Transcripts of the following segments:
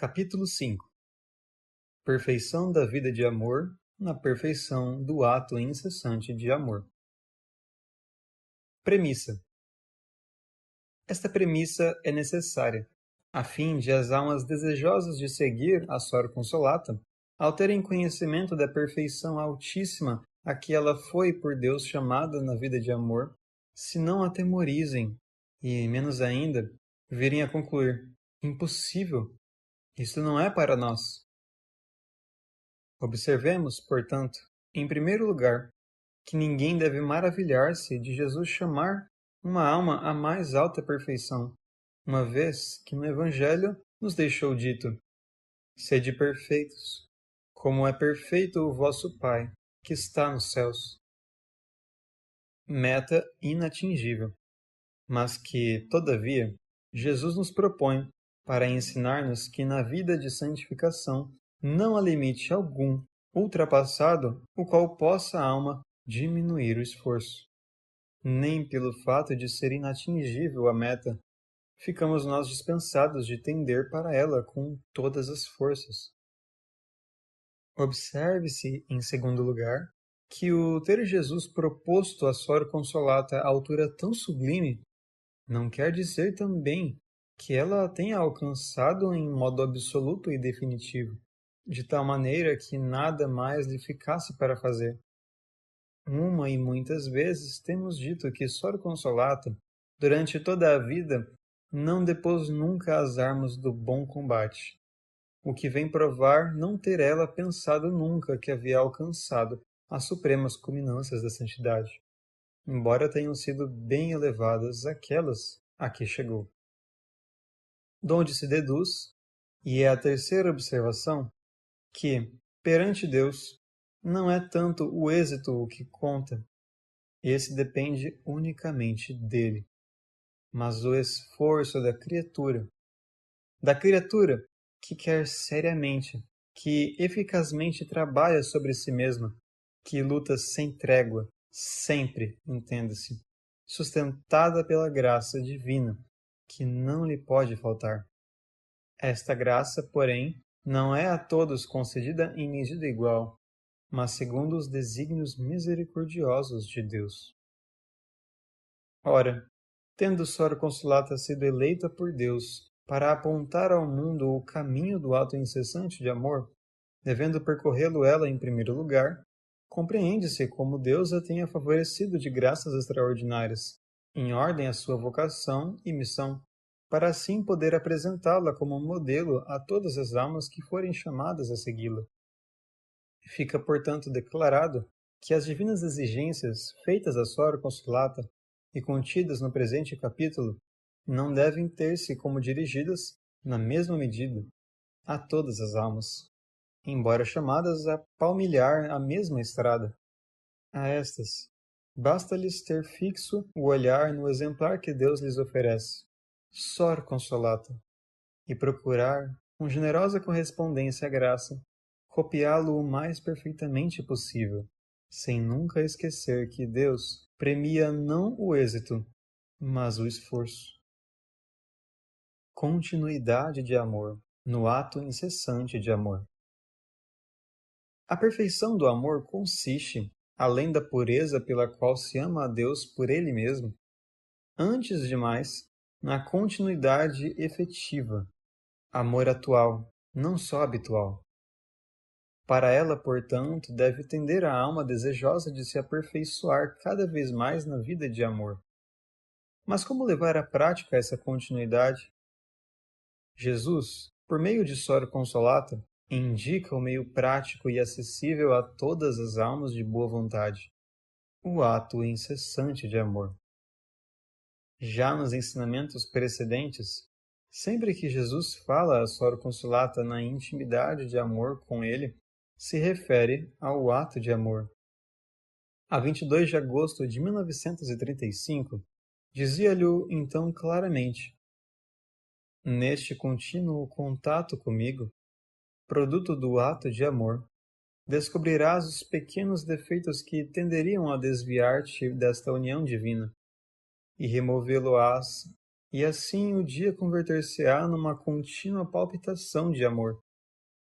Capítulo 5. Perfeição da vida de amor na perfeição do ato incessante de amor. Premissa. Esta premissa é necessária, a fim de as almas desejosas de seguir a Sor Consolata, ao terem conhecimento da perfeição altíssima a que ela foi por Deus chamada na vida de amor, se não atemorizem e, menos ainda, virem a concluir: impossível, isso não é para nós. Observemos, portanto, em primeiro lugar, que ninguém deve maravilhar-se de Jesus chamar uma alma à mais alta perfeição, uma vez que no Evangelho nos deixou dito: sede perfeitos, como é perfeito o vosso Pai, que está nos céus. Meta inatingível, mas que, todavia, Jesus nos propõe para ensinar-nos que na vida de santificação não há limite algum ultrapassado o qual possa a alma diminuir o esforço. Nem pelo fato de ser inatingível a meta, ficamos nós dispensados de tender para ela com todas as forças. Observe-se, em segundo lugar, que o ter Jesus proposto a Sor Consolata a altura tão sublime não quer dizer também que ela tenha alcançado em modo absoluto e definitivo, de tal maneira que nada mais lhe ficasse para fazer. Uma e muitas vezes temos dito que Sor Consolata, durante toda a vida, não depôs nunca as armas do bom combate, o que vem provar não ter ela pensado nunca que havia alcançado as supremas culminâncias da santidade, embora tenham sido bem elevadas aquelas a que chegou. Donde se deduz, e é a terceira observação, que, perante Deus, não é tanto o êxito o que conta, esse depende unicamente dele, mas o esforço da criatura que quer seriamente, que eficazmente trabalha sobre si mesma, que luta sem trégua, sempre, entenda-se, sustentada pela graça divina, que não lhe pode faltar. Esta graça, porém, não é a todos concedida em medida igual, mas segundo os desígnios misericordiosos de Deus. Ora, tendo Sor Consolata sido eleita por Deus para apontar ao mundo o caminho do ato incessante de amor, devendo percorrê-lo ela em primeiro lugar, compreende-se como Deus a tenha favorecido de graças extraordinárias, em ordem à sua vocação e missão, para assim poder apresentá-la como modelo a todas as almas que forem chamadas a segui-la. Fica, portanto, declarado que as divinas exigências feitas a Sor Consolata e contidas no presente capítulo não devem ter-se como dirigidas, na mesma medida, a todas as almas, embora chamadas a palmilhar a mesma estrada. A estas, basta-lhes ter fixo o olhar no exemplar que Deus lhes oferece, Sor Consolata, e procurar, com generosa correspondência à graça, copiá-lo o mais perfeitamente possível, sem nunca esquecer que Deus premia não o êxito, mas o esforço. Continuidade de amor no ato incessante de amor. A perfeição do amor consiste, além da pureza pela qual se ama a Deus por Ele mesmo, antes de mais, na continuidade efetiva, amor atual, não só habitual. Para ela, portanto, deve tender a alma desejosa de se aperfeiçoar cada vez mais na vida de amor. Mas como levar à prática essa continuidade? Jesus, por meio de Sor Consolata, indica o meio prático e acessível a todas as almas de boa vontade, o ato incessante de amor. Já nos ensinamentos precedentes, sempre que Jesus fala a Sor Consolata na intimidade de amor com ele, se refere ao ato de amor. A 22 de agosto de 1935, dizia-lhe então claramente: neste contínuo contato comigo, produto do ato de amor, descobrirás os pequenos defeitos que tenderiam a desviar-te desta união divina, e removê-lo-ás e assim o dia converter-se-á numa contínua palpitação de amor,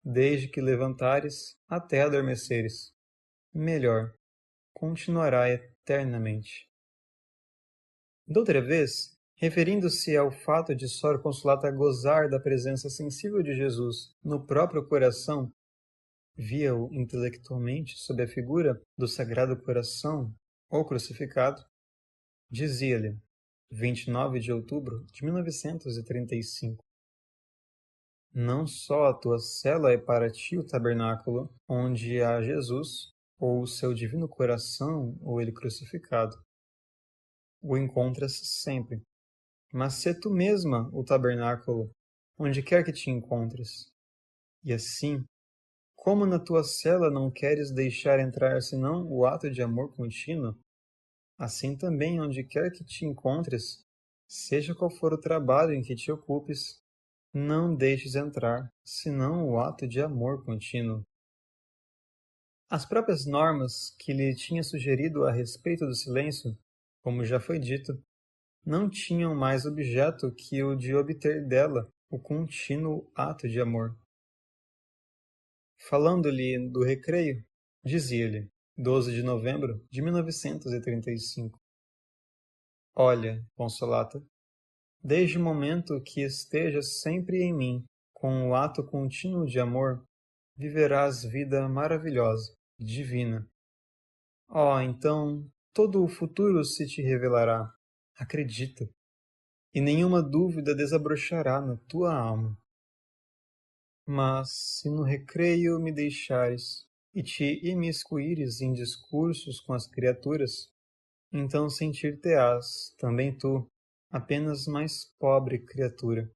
desde que levantares até adormeceres. Melhor, continuará eternamente. Doutra vez, referindo-se ao fato de Sor Consolata gozar da presença sensível de Jesus no próprio coração, via-o intelectualmente sob a figura do Sagrado Coração ou crucificado, dizia-lhe, 29 de outubro de 1935, não só a tua cela é para ti o tabernáculo, onde há Jesus, ou o seu divino coração, ou ele crucificado. O encontras sempre, mas sê tu mesma o tabernáculo, onde quer que te encontres. E assim, como na tua cela não queres deixar entrar senão o ato de amor contínuo, assim também onde quer que te encontres, seja qual for o trabalho em que te ocupes, não deixes entrar senão o ato de amor contínuo. As próprias normas que lhe tinha sugerido a respeito do silêncio, como já foi dito, não tinham mais objeto que o de obter dela o contínuo ato de amor. Falando-lhe do recreio, dizia-lhe, 12 de novembro de 1935, olha, Consolata, desde o momento que estejas sempre em mim, com o ato contínuo de amor, viverás vida maravilhosa, divina. Oh, então, todo o futuro se te revelará. Acredita. E nenhuma dúvida desabrochará na tua alma. Mas, se no recreio me deixares e te imiscuires em discursos com as criaturas, então sentir-te-ás, também tu, apenas mais pobre criatura.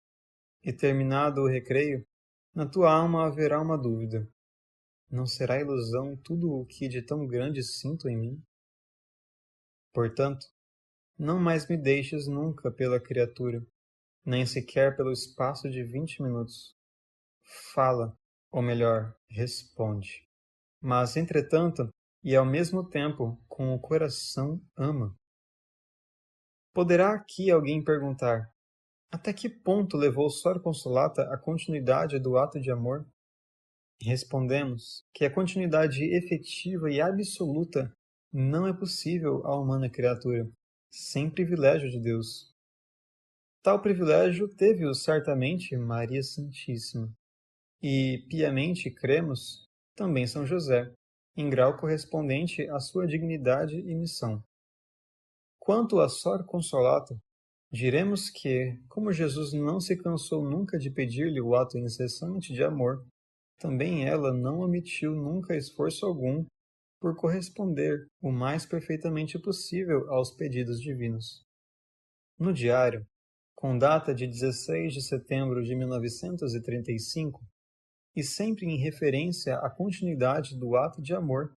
E terminado o recreio, na tua alma haverá uma dúvida. Não será ilusão tudo o que de tão grande sinto em mim? Portanto, não mais me deixes nunca pela criatura, nem sequer pelo espaço de 20 minutos. Fala, ou melhor, responde. Mas, entretanto, e ao mesmo tempo, com o coração ama. Poderá aqui alguém perguntar, até que ponto levou Sor Consolata a continuidade do ato de amor? Respondemos que a continuidade efetiva e absoluta não é possível à humana criatura, sem privilégio de Deus. Tal privilégio teve-o certamente Maria Santíssima, e piamente cremos também São José, em grau correspondente à sua dignidade e missão. Quanto a Sor Consolata, diremos que, como Jesus não se cansou nunca de pedir-lhe o ato incessante de amor, também ela não omitiu nunca esforço algum por corresponder o mais perfeitamente possível aos pedidos divinos. No diário, com data de 16 de setembro de 1935, e sempre em referência à continuidade do ato de amor,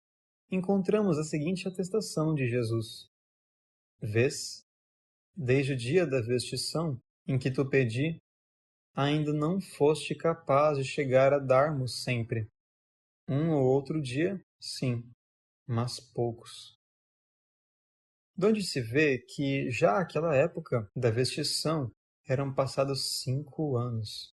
encontramos a seguinte atestação de Jesus. Vês, desde o dia da vestição em que tu pedi, ainda não foste capaz de chegar a dar-mo sempre. Um ou outro dia, sim, mas poucos. Donde se vê que já àquela época da vestição eram passados 5 anos.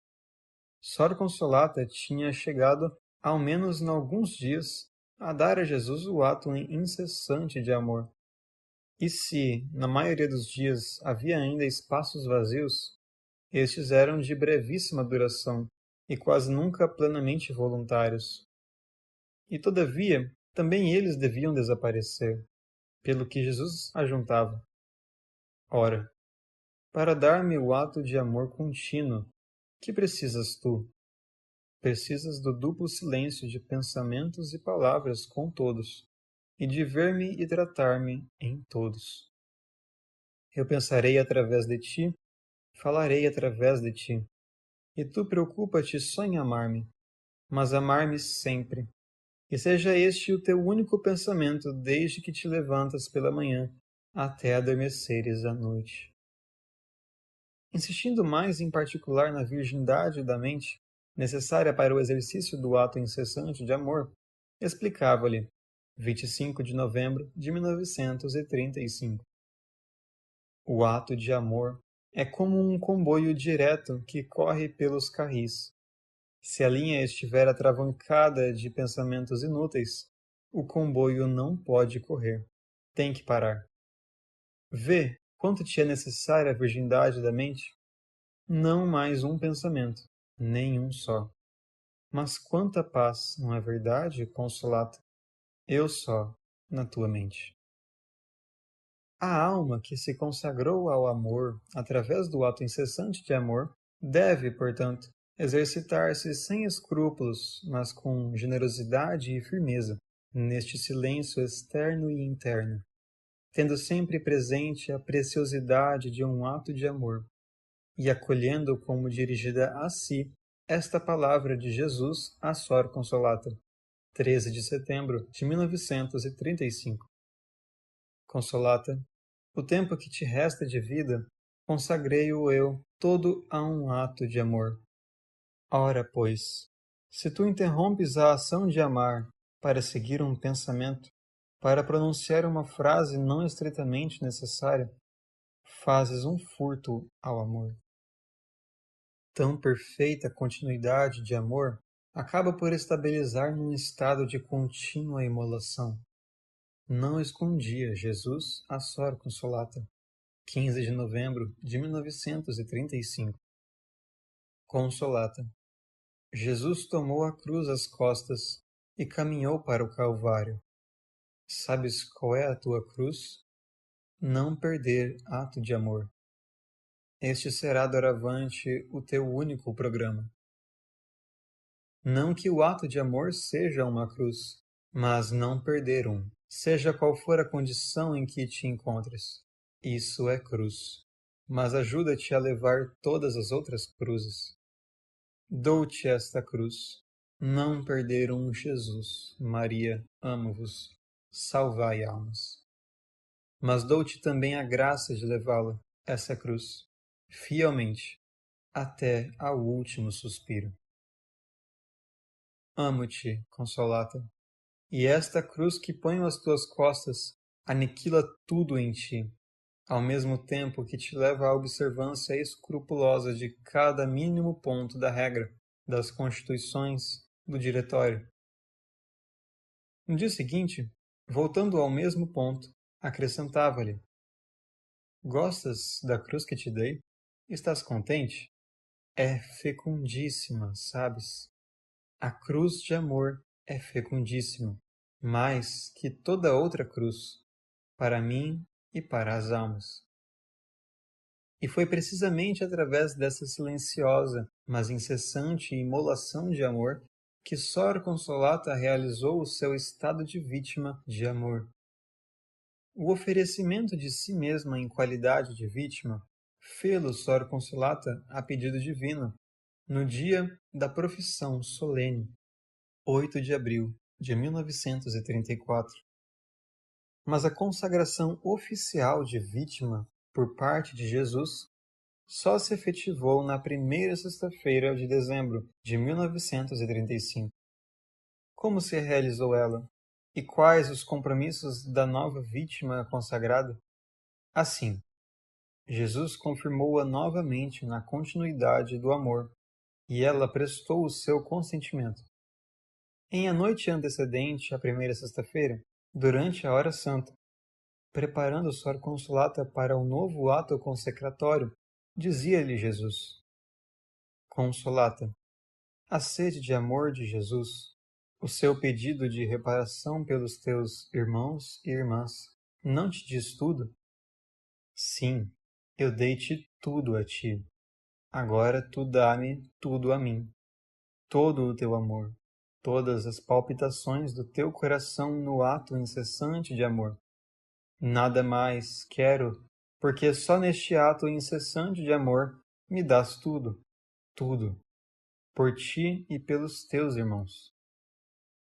Sor Consolata tinha chegado, ao menos em alguns dias, a dar a Jesus o ato incessante de amor. E se, na maioria dos dias, havia ainda espaços vazios, estes eram de brevíssima duração e quase nunca plenamente voluntários. E, todavia, também eles deviam desaparecer, pelo que Jesus ajuntava. Ora, para dar-me o ato de amor contínuo, que precisas tu? Precisas do duplo silêncio de pensamentos e palavras com todos, e de ver-me e tratar-me em todos. Eu pensarei através de ti, falarei através de ti, e tu preocupa-te só em amar-me, mas amar-me sempre, e seja este o teu único pensamento desde que te levantas pela manhã até adormeceres à noite. Insistindo mais em particular na virgindade da mente, necessária para o exercício do ato incessante de amor, explicava-lhe, 25 de novembro de 1935. O ato de amor É como um comboio direto que corre pelos carris. Se a linha estiver atravancada de pensamentos inúteis, o comboio não pode correr. Tem que parar. Vê quanto te é necessária a virgindade da mente? Não mais um pensamento, nem um só. Mas quanta paz, não é verdade, Consolata? Eu só, na tua mente. A alma que se consagrou ao amor através do ato incessante de amor deve, portanto, exercitar-se sem escrúpulos, mas com generosidade e firmeza, neste silêncio externo e interno, tendo sempre presente a preciosidade de um ato de amor e acolhendo como dirigida a si esta palavra de Jesus a Sor Consolata, 13 de setembro de 1935. Consolata, o tempo que te resta de vida, consagrei-o eu todo a um ato de amor. Ora, pois, se tu interrompes a ação de amar para seguir um pensamento, para pronunciar uma frase não estritamente necessária, fazes um furto ao amor. Tão perfeita continuidade de amor acaba por estabilizar num estado de contínua imolação. Não escondia Jesus a Sor Consolata, 15 de novembro de 1935. Consolata. Jesus tomou a cruz às costas e caminhou para o Calvário. Sabes qual é a tua cruz? Não perder ato de amor. Este será doravante o teu único programa. Não que o ato de amor seja uma cruz, mas não perder um, seja qual for a condição em que te encontres. Isso é cruz, mas ajuda-te a levar todas as outras cruzes. Dou-te esta cruz, não perder um Jesus, Maria, amo-vos, salvai almas. Mas dou-te também a graça de levá-la, essa cruz, fielmente, até ao último suspiro. Amo-te, Consolata, e esta cruz que ponho às tuas costas aniquila tudo em ti, ao mesmo tempo que te leva à observância escrupulosa de cada mínimo ponto da regra, das constituições, do diretório. No dia seguinte, voltando ao mesmo ponto, acrescentava-lhe: Gostas da cruz que te dei? Estás contente? É fecundíssima, sabes? A cruz de amor é fecundíssima, mais que toda outra cruz, para mim e para as almas. E foi precisamente através dessa silenciosa, mas incessante imolação de amor que Sor Consolata realizou o seu estado de vítima de amor. O oferecimento de si mesma em qualidade de vítima fê-lo Sor Consolata a pedido divino, no dia da profissão solene, 8 de abril de 1934. Mas a consagração oficial de vítima por parte de Jesus só se efetivou na primeira sexta-feira de dezembro de 1935. Como se realizou ela? E quais os compromissos da nova vítima consagrada? Assim, Jesus confirmou-a novamente na continuidade do amor, e ela prestou o seu consentimento. Em a noite antecedente à primeira sexta-feira, durante a hora santa, preparando Sor Consolata para o novo ato consecratório, dizia-lhe Jesus: Consolata, a sede de amor de Jesus, o seu pedido de reparação pelos teus irmãos e irmãs, não te diz tudo? Sim, eu dei-te tudo a ti. Agora tu dá-me tudo a mim, todo o teu amor, todas as palpitações do teu coração no ato incessante de amor. Nada mais quero, porque só neste ato incessante de amor me dás tudo, tudo, por ti e pelos teus irmãos.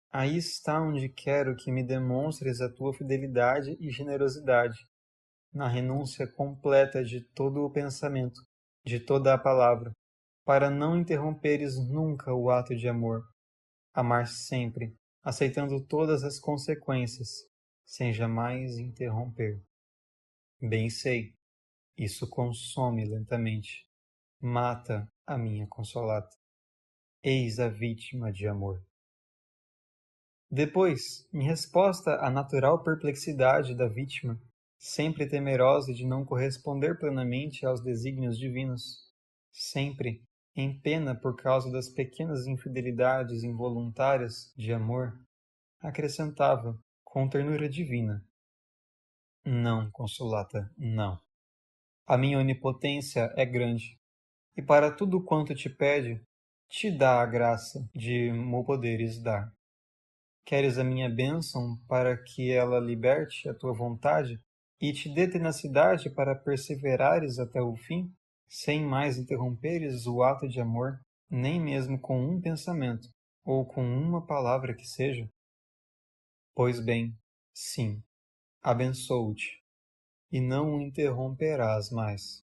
Aí está onde quero que me demonstres a tua fidelidade e generosidade, na renúncia completa de todo o pensamento, de toda a palavra, para não interromperes nunca o ato de amor, amar sempre, aceitando todas as consequências, sem jamais interromper. Bem sei, Isso consome lentamente, mata a minha consolata. Eis a vítima de amor. Depois, em resposta à natural perplexidade da vítima, sempre temerosa de não corresponder plenamente aos desígnios divinos, sempre em pena por causa das pequenas infidelidades involuntárias de amor, acrescentava, com ternura divina: Não, Consolata, não. A minha onipotência é grande, e para tudo quanto te pede, te dá a graça de mo poderes dar. Queres a minha bênção para que ela liberte a tua vontade e te dê tenacidade para perseverares até o fim, sem mais interromperes o ato de amor, nem mesmo com um pensamento ou com uma palavra que seja? Pois bem, sim, abençoo-te, e não o interromperás mais.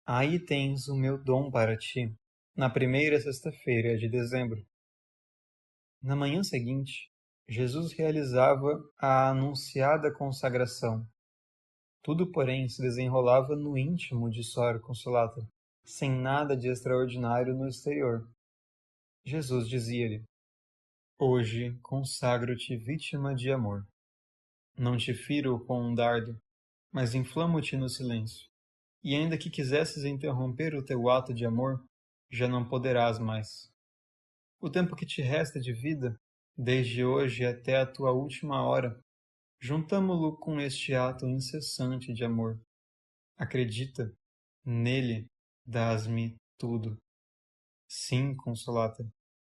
Aí tens o meu dom para ti, na primeira sexta-feira de dezembro. Na manhã seguinte, Jesus realizava a anunciada consagração. Tudo, porém, se desenrolava no íntimo de Sor Consolata, sem nada de extraordinário no exterior. Jesus dizia-lhe: Hoje consagro-te vítima de amor. Não te firo com um dardo, mas inflamo-te no silêncio. E ainda que quisesses interromper o teu ato de amor, já não poderás mais. O tempo que te resta de vida, desde hoje até a tua última hora, juntamo-lo com este ato incessante de amor. Acredita, nele dás-me tudo. Sim, Consolata,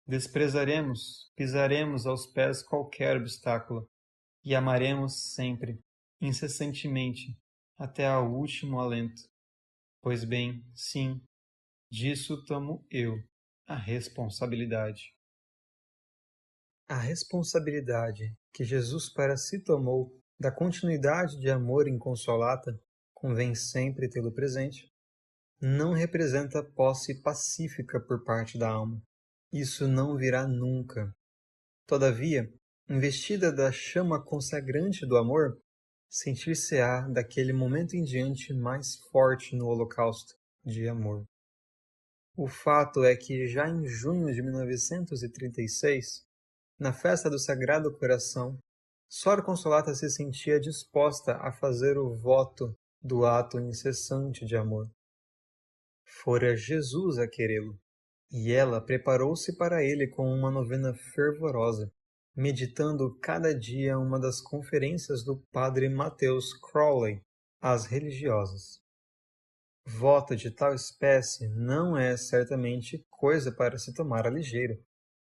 desprezaremos, pisaremos aos pés qualquer obstáculo e amaremos sempre, incessantemente, até ao último alento. Pois bem, sim, disso tomo eu a responsabilidade. A responsabilidade que Jesus para si tomou da continuidade de amor em Consolata, convém sempre tê-lo presente, não representa posse pacífica por parte da alma. Isso não virá nunca. Todavia, investida da chama consagrante do amor, sentir-se-á daquele momento em diante mais forte no holocausto de amor. O fato é que já em junho de 1936, na festa do Sagrado Coração, Sor Consolata se sentia disposta a fazer o voto do ato incessante de amor. Fora Jesus a querê-lo, e ela preparou-se para ele com uma novena fervorosa, meditando cada dia uma das conferências do padre Mateus Crowley às religiosas. Voto de tal espécie não é certamente coisa para se tomar à ligeira,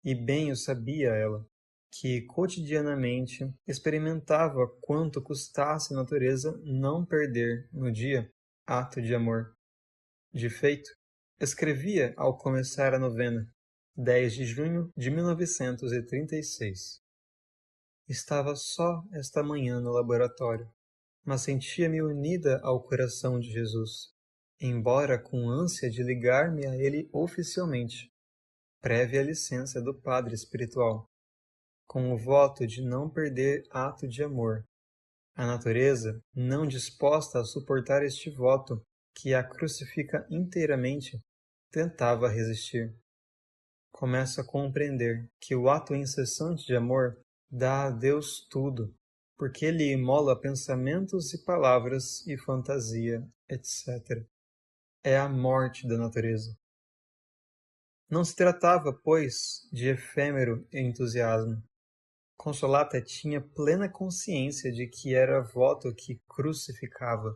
e bem o sabia ela, que cotidianamente experimentava quanto custasse à natureza não perder, no dia, ato de amor. De feito, escrevia ao começar a novena, 10 de junho de 1936. Estava só esta manhã no laboratório, mas sentia-me unida ao coração de Jesus, embora com ânsia de ligar-me a ele oficialmente, prévia licença do padre espiritual, com o voto de não perder ato de amor. A natureza, não disposta a suportar este voto, que a crucifica inteiramente, tentava resistir. Começo a compreender que o ato incessante de amor dá a Deus tudo, porque ele imola pensamentos e palavras e fantasia, etc. É a morte da natureza. Não se tratava, pois, de efêmero entusiasmo. Consolata tinha plena consciência de que era voto que crucificava,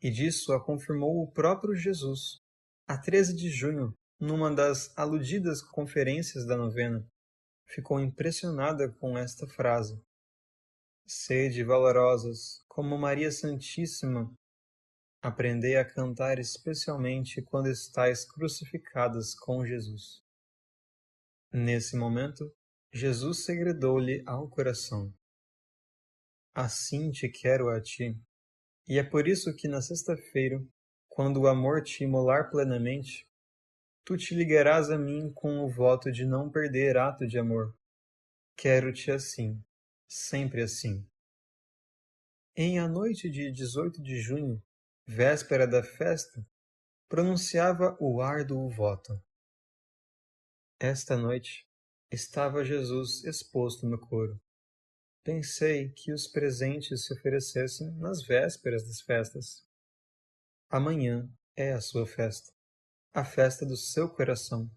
e disso a confirmou o próprio Jesus, a 13 de junho, numa das aludidas conferências da novena. Ficou impressionada com esta frase: Sede valorosas, como Maria Santíssima, aprendei a cantar especialmente quando estáis crucificadas com Jesus. Nesse momento, Jesus segredou-lhe ao coração: Assim te quero a ti. E é por isso que na sexta-feira, quando o amor te imolar plenamente, tu te ligarás a mim com o voto de não perder ato de amor. Quero-te assim, sempre assim. Em a noite de 18 de junho, véspera da festa, pronunciava o árduo voto. Esta noite estava Jesus exposto no coro. Pensei que os presentes se oferecessem nas vésperas das festas. Amanhã é a sua festa, a festa do seu coração.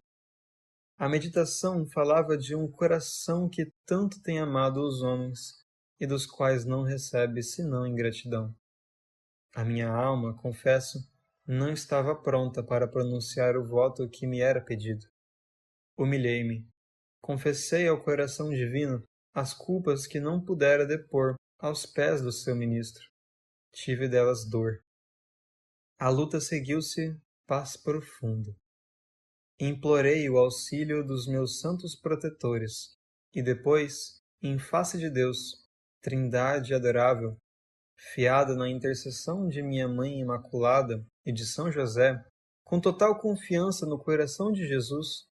A meditação falava de um coração que tanto tem amado os homens e dos quais não recebe senão ingratidão. A minha alma, confesso, não estava pronta para pronunciar o voto que me era pedido. Humilhei-me, confessei ao coração divino as culpas que não pudera depor aos pés do seu ministro. Tive delas dor. A luta seguiu-se paz profunda. Implorei o auxílio dos meus santos protetores, e depois, em face de Deus, Trindade adorável, fiada na intercessão de minha Mãe Imaculada e de São José, com total confiança no coração de Jesus,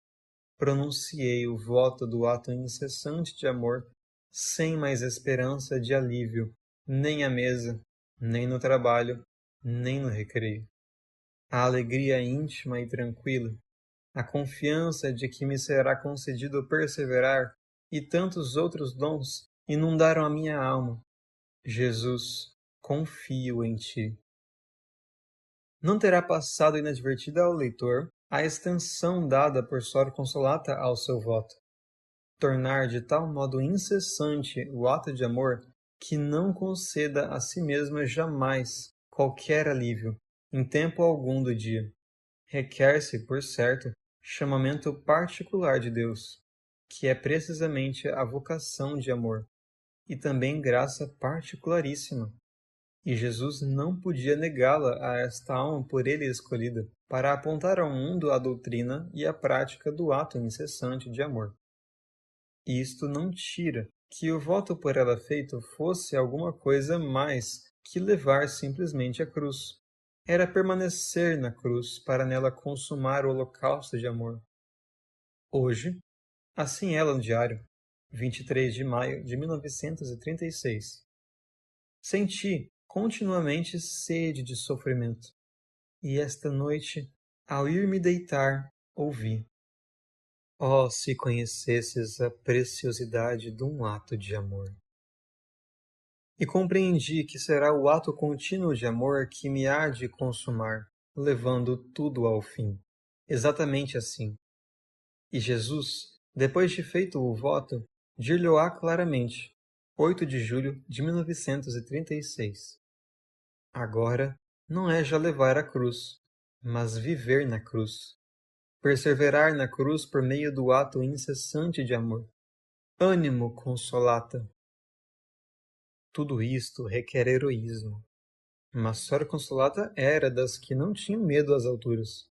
pronunciei o voto do ato incessante de amor, sem mais esperança de alívio, nem à mesa, nem no trabalho, nem no recreio. A alegria íntima e tranquila, a confiança de que me será concedido perseverar e tantos outros dons inundaram a minha alma. Jesus, confio em ti. Não terá passado inadvertida ao leitor a extensão dada por Sor Consolata ao seu voto. Tornar de tal modo incessante o ato de amor que não conceda a si mesma jamais qualquer alívio, em tempo algum do dia. Requer-se, por certo, chamamento particular de Deus, que é precisamente a vocação de amor, e também graça particularíssima. E Jesus não podia negá-la a esta alma por ele escolhida, para apontar ao mundo a doutrina e a prática do ato incessante de amor. Isto não tira que o voto por ela feito fosse alguma coisa mais que levar simplesmente a cruz. Era permanecer na cruz para nela consumar o holocausto de amor. Hoje, assim ela no diário, 23 de maio de 1936. Senti continuamente sede de sofrimento, e esta noite, ao ir me deitar, ouvi: oh, se conhecesses a preciosidade de um ato de amor! E compreendi que será o ato contínuo de amor que me há de consumar, levando tudo ao fim. Exatamente assim. E Jesus, depois de feito o voto, dir-lhe-á claramente, 8 de julho de 1936. Agora não é já levar a cruz, mas viver na cruz. Perseverar na cruz por meio do ato incessante de amor. Ânimo, Consolata! Tudo isto requer heroísmo. Mas Sor Consolata era das que não tinham medo às alturas.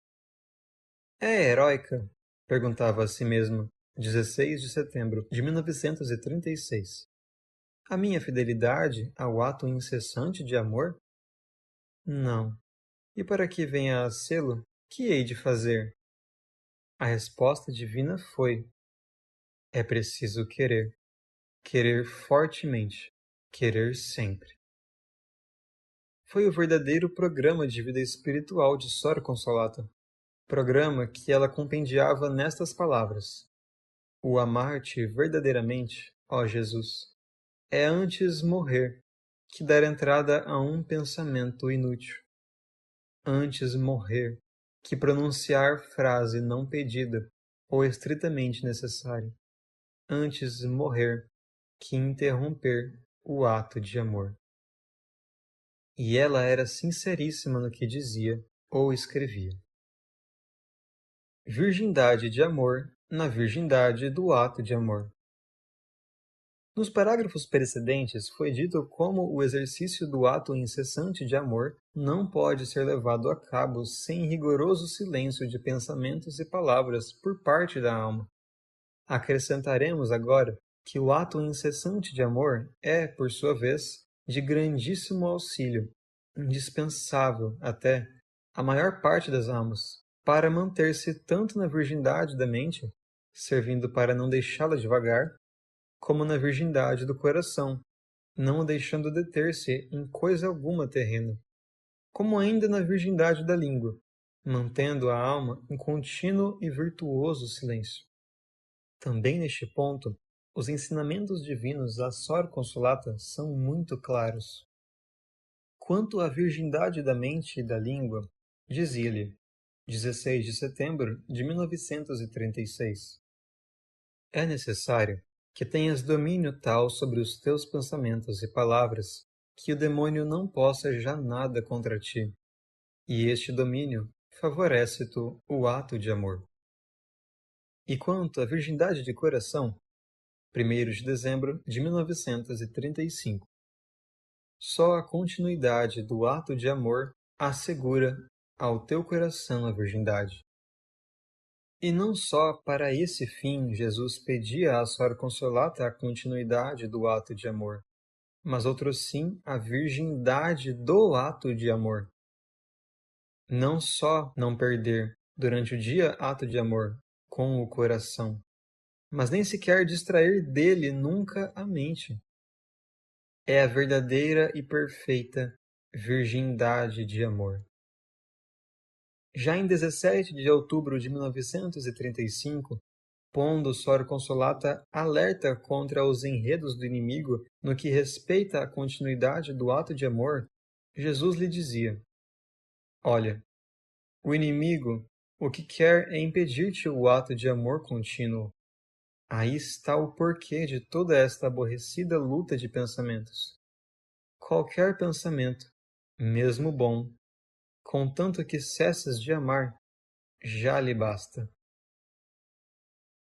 É heróica? Perguntava a si mesma, 16 de setembro de 1936. A minha fidelidade ao ato incessante de amor? Não. E para que venha a sê-lo, que hei de fazer? A resposta divina foi: é preciso querer. Querer fortemente. Querer sempre. Foi o verdadeiro programa de vida espiritual de Sor Consolata. Programa que ela compendiava nestas palavras: o amar-te verdadeiramente, ó Jesus, é antes morrer que dar entrada a um pensamento inútil. Antes morrer que pronunciar frase não pedida ou estritamente necessária. Antes morrer que interromper o ato de amor. E ela era sinceríssima no que dizia ou escrevia. Virgindade de amor na virgindade do ato de amor. Nos parágrafos precedentes foi dito como o exercício do ato incessante de amor não pode ser levado a cabo sem rigoroso silêncio de pensamentos e palavras por parte da alma. Acrescentaremos agora que o ato incessante de amor é, por sua vez, de grandíssimo auxílio, indispensável até, à maior parte das almas, para manter-se tanto na virgindade da mente, servindo para não deixá-la devagar, como na virgindade do coração, não o deixando deter-se em coisa alguma terrena, como ainda na virgindade da língua, mantendo a alma em contínuo e virtuoso silêncio. Também neste ponto, os ensinamentos divinos da Sor Consolata são muito claros. Quanto à virgindade da mente e da língua, dizia-lhe, 16 de setembro de 1936, é necessário que tenhas domínio tal sobre os teus pensamentos e palavras que o demônio não possa já nada contra ti, e este domínio favorece-te o ato de amor. E quanto à virgindade de coração, 1º de dezembro de 1935, só a continuidade do ato de amor assegura ao teu coração a virgindade. E não só para esse fim Jesus pedia à Sor Consolata a continuidade do ato de amor, mas outro sim a virgindade do ato de amor. Não só não perder durante o dia ato de amor com o coração, mas nem sequer distrair dele nunca a mente. É a verdadeira e perfeita virgindade de amor. Já em 17 de outubro de 1935, pondo Sor Consolata alerta contra os enredos do inimigo no que respeita à continuidade do ato de amor, Jesus lhe dizia: Olha, o inimigo o que quer é impedir-te o ato de amor contínuo. Aí está o porquê de toda esta aborrecida luta de pensamentos. Qualquer pensamento, mesmo bom, contanto que cesses de amar, já lhe basta.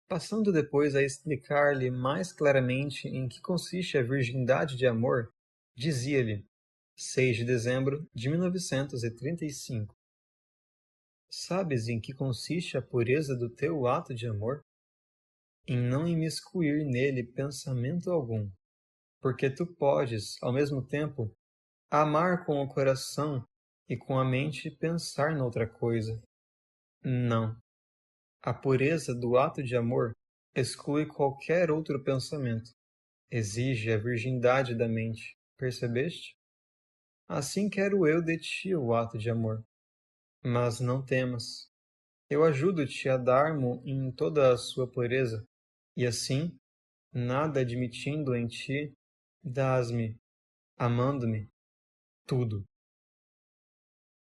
Passando depois a explicar-lhe mais claramente em que consiste a virgindade de amor, dizia-lhe, 6 de dezembro de 1935, Sabes em que consiste a pureza do teu ato de amor? Em não imiscuir nele pensamento algum, porque tu podes, ao mesmo tempo, amar com o coração e com a mente pensar noutra coisa. Não. A pureza do ato de amor exclui qualquer outro pensamento. Exige a virgindade da mente. Percebeste? Assim quero eu de ti o ato de amor. Mas não temas. Eu ajudo-te a dar-mo em toda a sua pureza, e assim, nada admitindo em ti, dás-me, amando-me, tudo.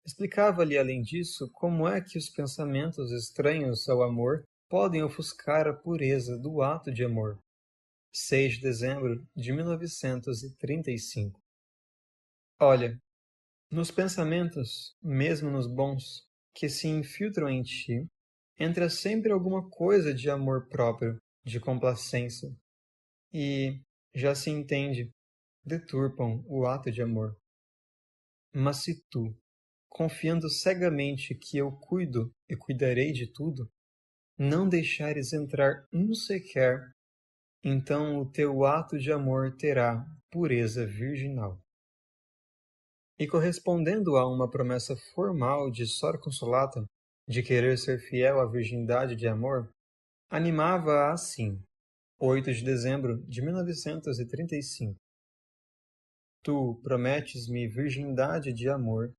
Explicava-lhe, além disso, como é que os pensamentos estranhos ao amor podem ofuscar a pureza do ato de amor. 6 de dezembro de 1935. Olha, nos pensamentos, mesmo nos bons, que se infiltram em ti, entra sempre alguma coisa de amor próprio, de complacência, e, já se entende, deturpam o ato de amor. Mas se tu, confiando cegamente que eu cuido e cuidarei de tudo, não deixares entrar um sequer, então o teu ato de amor terá pureza virginal. E correspondendo a uma promessa formal de Sor Consolata de querer ser fiel à virgindade de amor, animava-a assim, 8 de dezembro de 1935. Tu prometes-me virgindade de amor,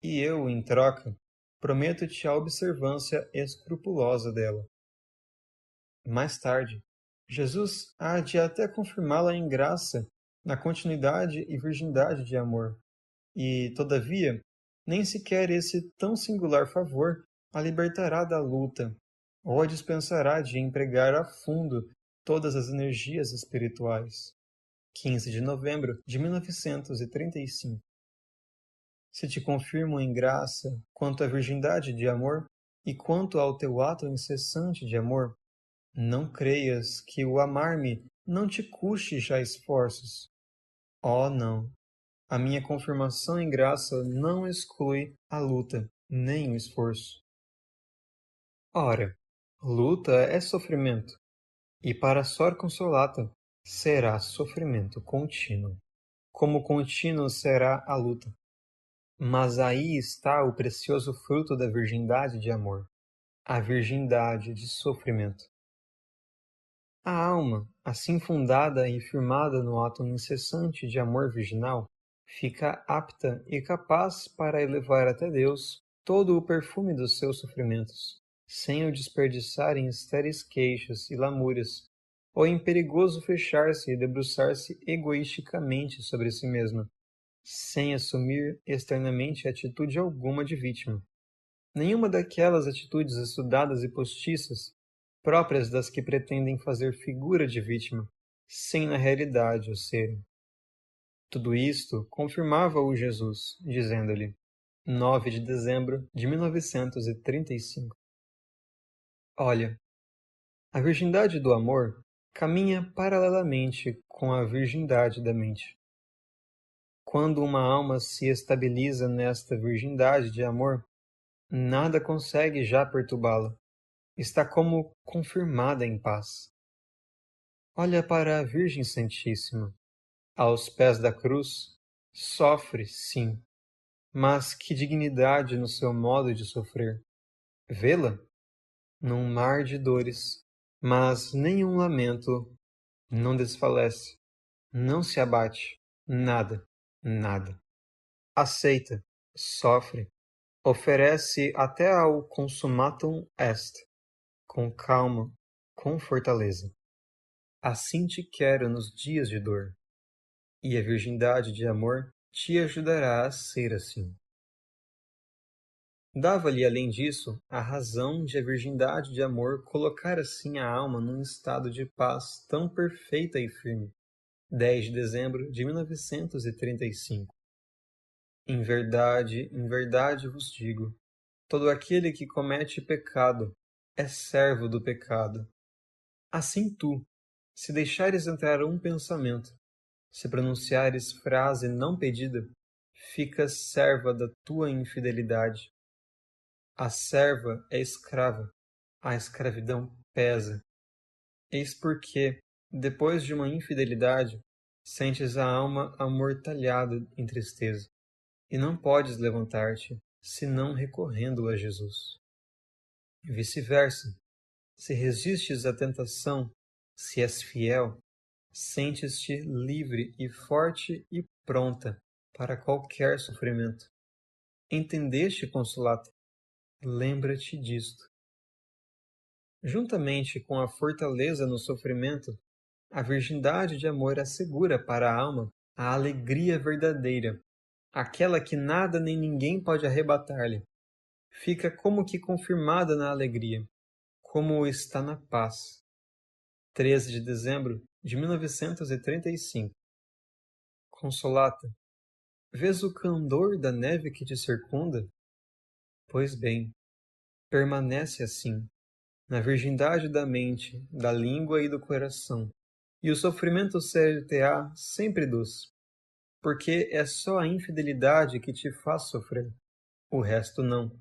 e eu, em troca, prometo-te a observância escrupulosa dela. Mais tarde, Jesus há de até confirmá-la em graça, na continuidade e virgindade de amor, e, todavia, nem sequer esse tão singular favor a libertará da luta, ou a dispensará de empregar a fundo todas as energias espirituais. 15 de novembro de 1935. Se te confirmo em graça quanto à virgindade de amor e quanto ao teu ato incessante de amor, não creias que o amar-me não te custe já esforços. Oh, não! A minha confirmação em graça não exclui a luta, nem o esforço. Ora, luta é sofrimento, e para Sor Consolata será sofrimento contínuo, como contínuo será a luta. Mas aí está o precioso fruto da virgindade de amor, a virgindade de sofrimento. A alma, assim fundada e firmada no ato incessante de amor virginal, fica apta e capaz para elevar até Deus todo o perfume dos seus sofrimentos, sem o desperdiçar em estéreis queixas e lamúrias, ou em perigoso fechar-se e debruçar-se egoisticamente sobre si mesma, sem assumir externamente atitude alguma de vítima. Nenhuma daquelas atitudes estudadas e postiças, próprias das que pretendem fazer figura de vítima, sem na realidade o serem. Tudo isto confirmava-o Jesus, dizendo-lhe, 9 de dezembro de 1935. Olha, a virgindade do amor caminha paralelamente com a virgindade da mente. Quando uma alma se estabiliza nesta virgindade de amor, nada consegue já perturbá-la. Está como confirmada em paz. Olha para a Virgem Santíssima. Aos pés da cruz, sofre, sim, mas que dignidade no seu modo de sofrer. Vê-la? Num mar de dores, mas nenhum lamento, não desfalece, não se abate, nada, nada. Aceita, sofre, oferece até ao consummatum est, com calma, com fortaleza. Assim te quero nos dias de dor, e a virgindade de amor te ajudará a ser assim. Dava-lhe, além disso, a razão de a virgindade de amor colocar assim a alma num estado de paz tão perfeita e firme. 10 de dezembro de 1935. Em verdade vos digo, todo aquele que comete pecado é servo do pecado. Assim tu, se deixares entrar um pensamento, se pronunciares frase não pedida, ficas serva da tua infidelidade. A serva é escrava, a escravidão pesa. Eis porque, depois de uma infidelidade, sentes a alma amortalhada em tristeza, e não podes levantar-te, senão recorrendo a Jesus. E vice-versa, se resistes à tentação, se és fiel, sentes-te livre e forte e pronta para qualquer sofrimento. Entendeste, Consolata? Lembra-te disto. Juntamente com a fortaleza no sofrimento, a virgindade de amor assegura para a alma a alegria verdadeira, aquela que nada nem ninguém pode arrebatar-lhe. Fica como que confirmada na alegria, como está na paz. 13 de dezembro de 1935. Consolata, vês o candor da neve que te circunda? Pois bem, permanece assim, na virgindade da mente, da língua e do coração, e o sofrimento ser-te-á sempre doce, porque é só a infidelidade que te faz sofrer, o resto não,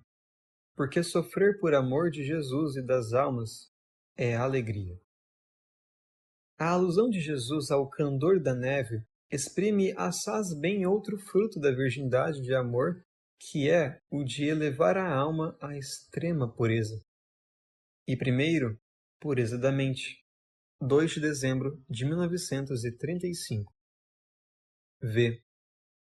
porque sofrer por amor de Jesus e das almas é alegria. A alusão de Jesus ao candor da neve exprime assaz bem outro fruto da virgindade de amor, que é o de elevar a alma à extrema pureza. E primeiro, pureza da mente. 2 de dezembro de 1935. Vê,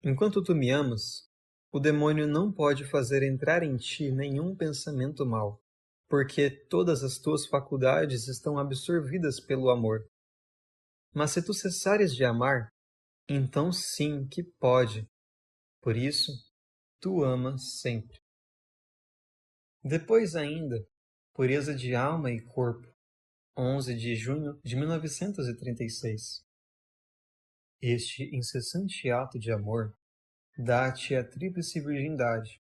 enquanto tu me amas, o demônio não pode fazer entrar em ti nenhum pensamento mau, porque todas as tuas faculdades estão absorvidas pelo amor. Mas se tu cessares de amar, então sim que pode. Por isso, tu amas sempre. Depois ainda, pureza de alma e corpo. 11 de junho de 1936. Este incessante ato de amor dá-te a tríplice virgindade,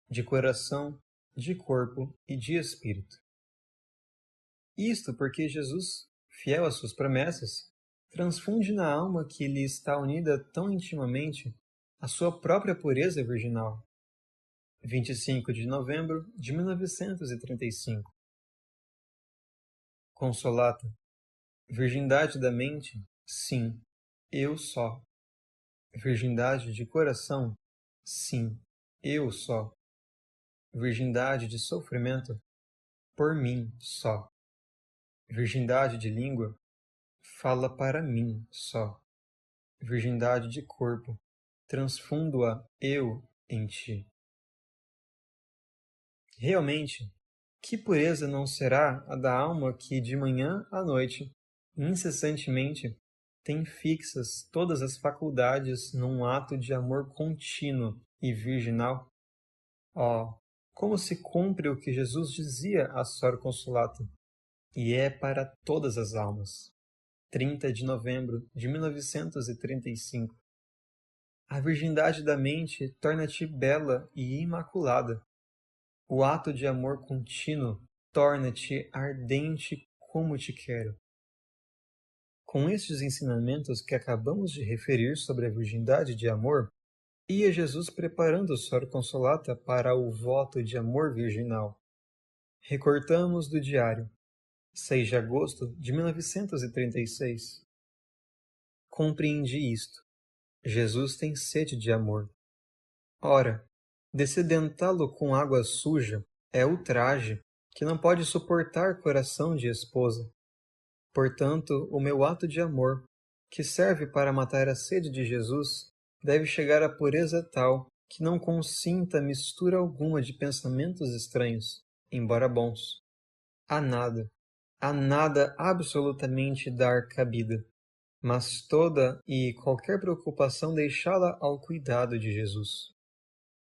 de coração, de corpo e de espírito. Isto porque Jesus, fiel às suas promessas, transfunde na alma que lhe está unida tão intimamente a sua própria pureza virginal. 25 de novembro de 1935. Consolata, virgindade da mente, sim, eu só. Virgindade de coração, sim, eu só. Virgindade de sofrimento, por mim só. Virgindade de língua, fala para mim só. Virgindade de corpo, transfundo-a eu em ti. Realmente, que pureza não será a da alma que de manhã à noite, incessantemente, tem fixas todas as faculdades num ato de amor contínuo e virginal? Oh, como se cumpre o que Jesus dizia a Sor Consolata, e é para todas as almas. 30 de novembro de 1935. A virgindade da mente torna-te bela e imaculada. O ato de amor contínuo torna-te ardente como te quero. Com estes ensinamentos que acabamos de referir sobre a virgindade de amor, ia Jesus preparando Sor Consolata para o voto de amor virginal. Recortamos do diário, 6 de agosto de 1936. Compreendi isto. Jesus tem sede de amor. Ora, descedentá-lo com água suja é ultraje que não pode suportar coração de esposa. Portanto, o meu ato de amor, que serve para matar a sede de Jesus, deve chegar à pureza tal que não consinta mistura alguma de pensamentos estranhos, embora bons. A nada absolutamente dar cabida, mas toda e qualquer preocupação deixá-la ao cuidado de Jesus.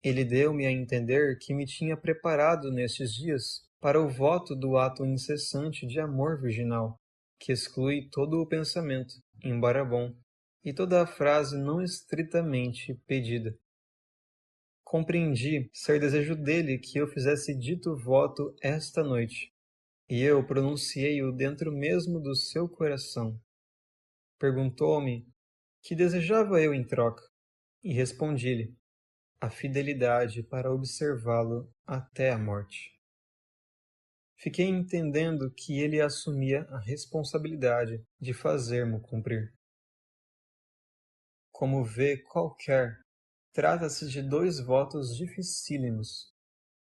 Ele deu-me a entender que me tinha preparado nestes dias para o voto do ato incessante de amor virginal, que exclui todo o pensamento, embora bom, e toda a frase não estritamente pedida. Compreendi ser desejo dele que eu fizesse dito voto esta noite, e eu pronunciei-o dentro mesmo do seu coração. Perguntou-me que desejava eu em troca, e respondi-lhe a fidelidade para observá-lo até a morte. Fiquei entendendo que ele assumia a responsabilidade de fazer-mo cumprir. Como vê qualquer, trata-se de dois votos dificílimos,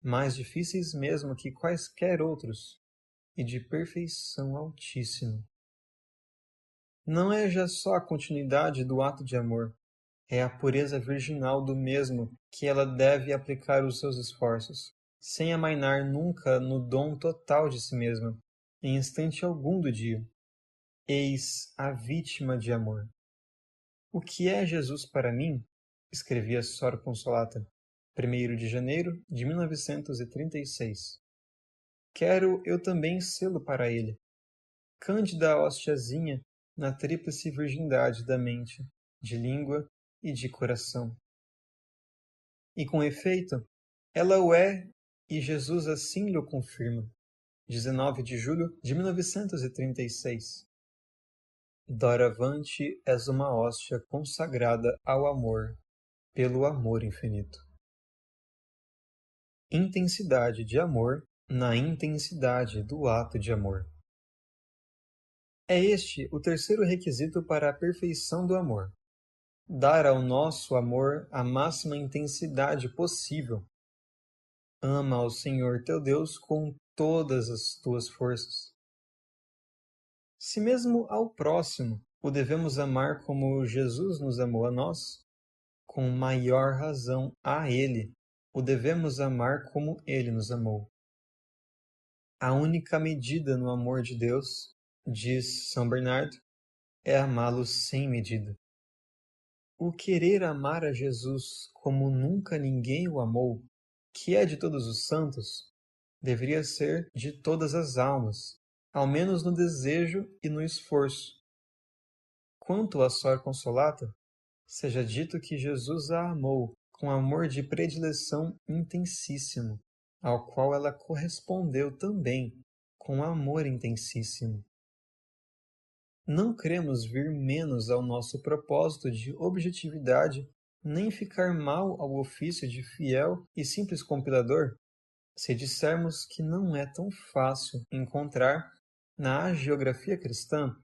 mais difíceis mesmo que quaisquer outros, e de perfeição altíssima. Não é já só a continuidade do ato de amor, é a pureza virginal do mesmo que ela deve aplicar os seus esforços, sem amainar nunca no dom total de si mesma, em instante algum do dia. Eis a vítima de amor. O que é Jesus para mim? Escrevia Sor Consolata, 1º de janeiro de 1936. Quero eu também sê-lo para ele. Cândida hostiazinha na tríplice virgindade da mente, de língua e de coração. E com efeito, ela o é, e Jesus assim lhe confirma. 19 de julho de 1936. Doravante és uma hóstia consagrada ao amor, pelo amor infinito. Intensidade de amor na intensidade do ato de amor. É este o terceiro requisito para a perfeição do amor. Dar ao nosso amor a máxima intensidade possível. Ama ao Senhor teu Deus com todas as tuas forças. Se mesmo ao próximo o devemos amar como Jesus nos amou a nós, com maior razão a Ele o devemos amar como Ele nos amou. A única medida no amor de Deus, diz São Bernardo, é amá-lo sem medida. O querer amar a Jesus como nunca ninguém o amou, que é de todos os santos, deveria ser de todas as almas, ao menos no desejo e no esforço. Quanto à Sor Consolata, seja dito que Jesus a amou com amor de predileção intensíssimo, ao qual ela correspondeu também com amor intensíssimo. Não queremos vir menos ao nosso propósito de objetividade, nem ficar mal ao ofício de fiel e simples compilador, se dissermos que não é tão fácil encontrar, na hagiografia cristã,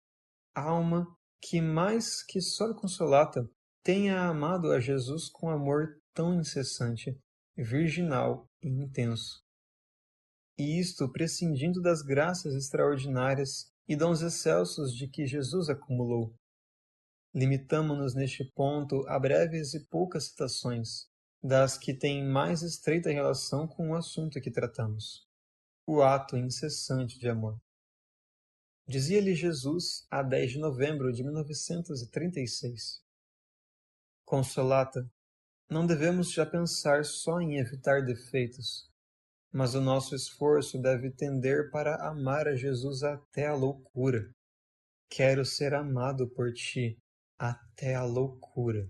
alma que mais que Sor Consolata tenha amado a Jesus com amor tão incessante, virginal e intenso. E isto prescindindo das graças extraordinárias e dons excelsos de que Jesus acumulou. Limitamo-nos neste ponto a breves e poucas citações, das que têm mais estreita relação com o assunto que tratamos: o ato incessante de amor. Dizia-lhe Jesus a 10 de novembro de 1936: Consolata, não devemos já pensar só em evitar defeitos, mas o nosso esforço deve tender para amar a Jesus até a loucura. Quero ser amado por ti até a loucura.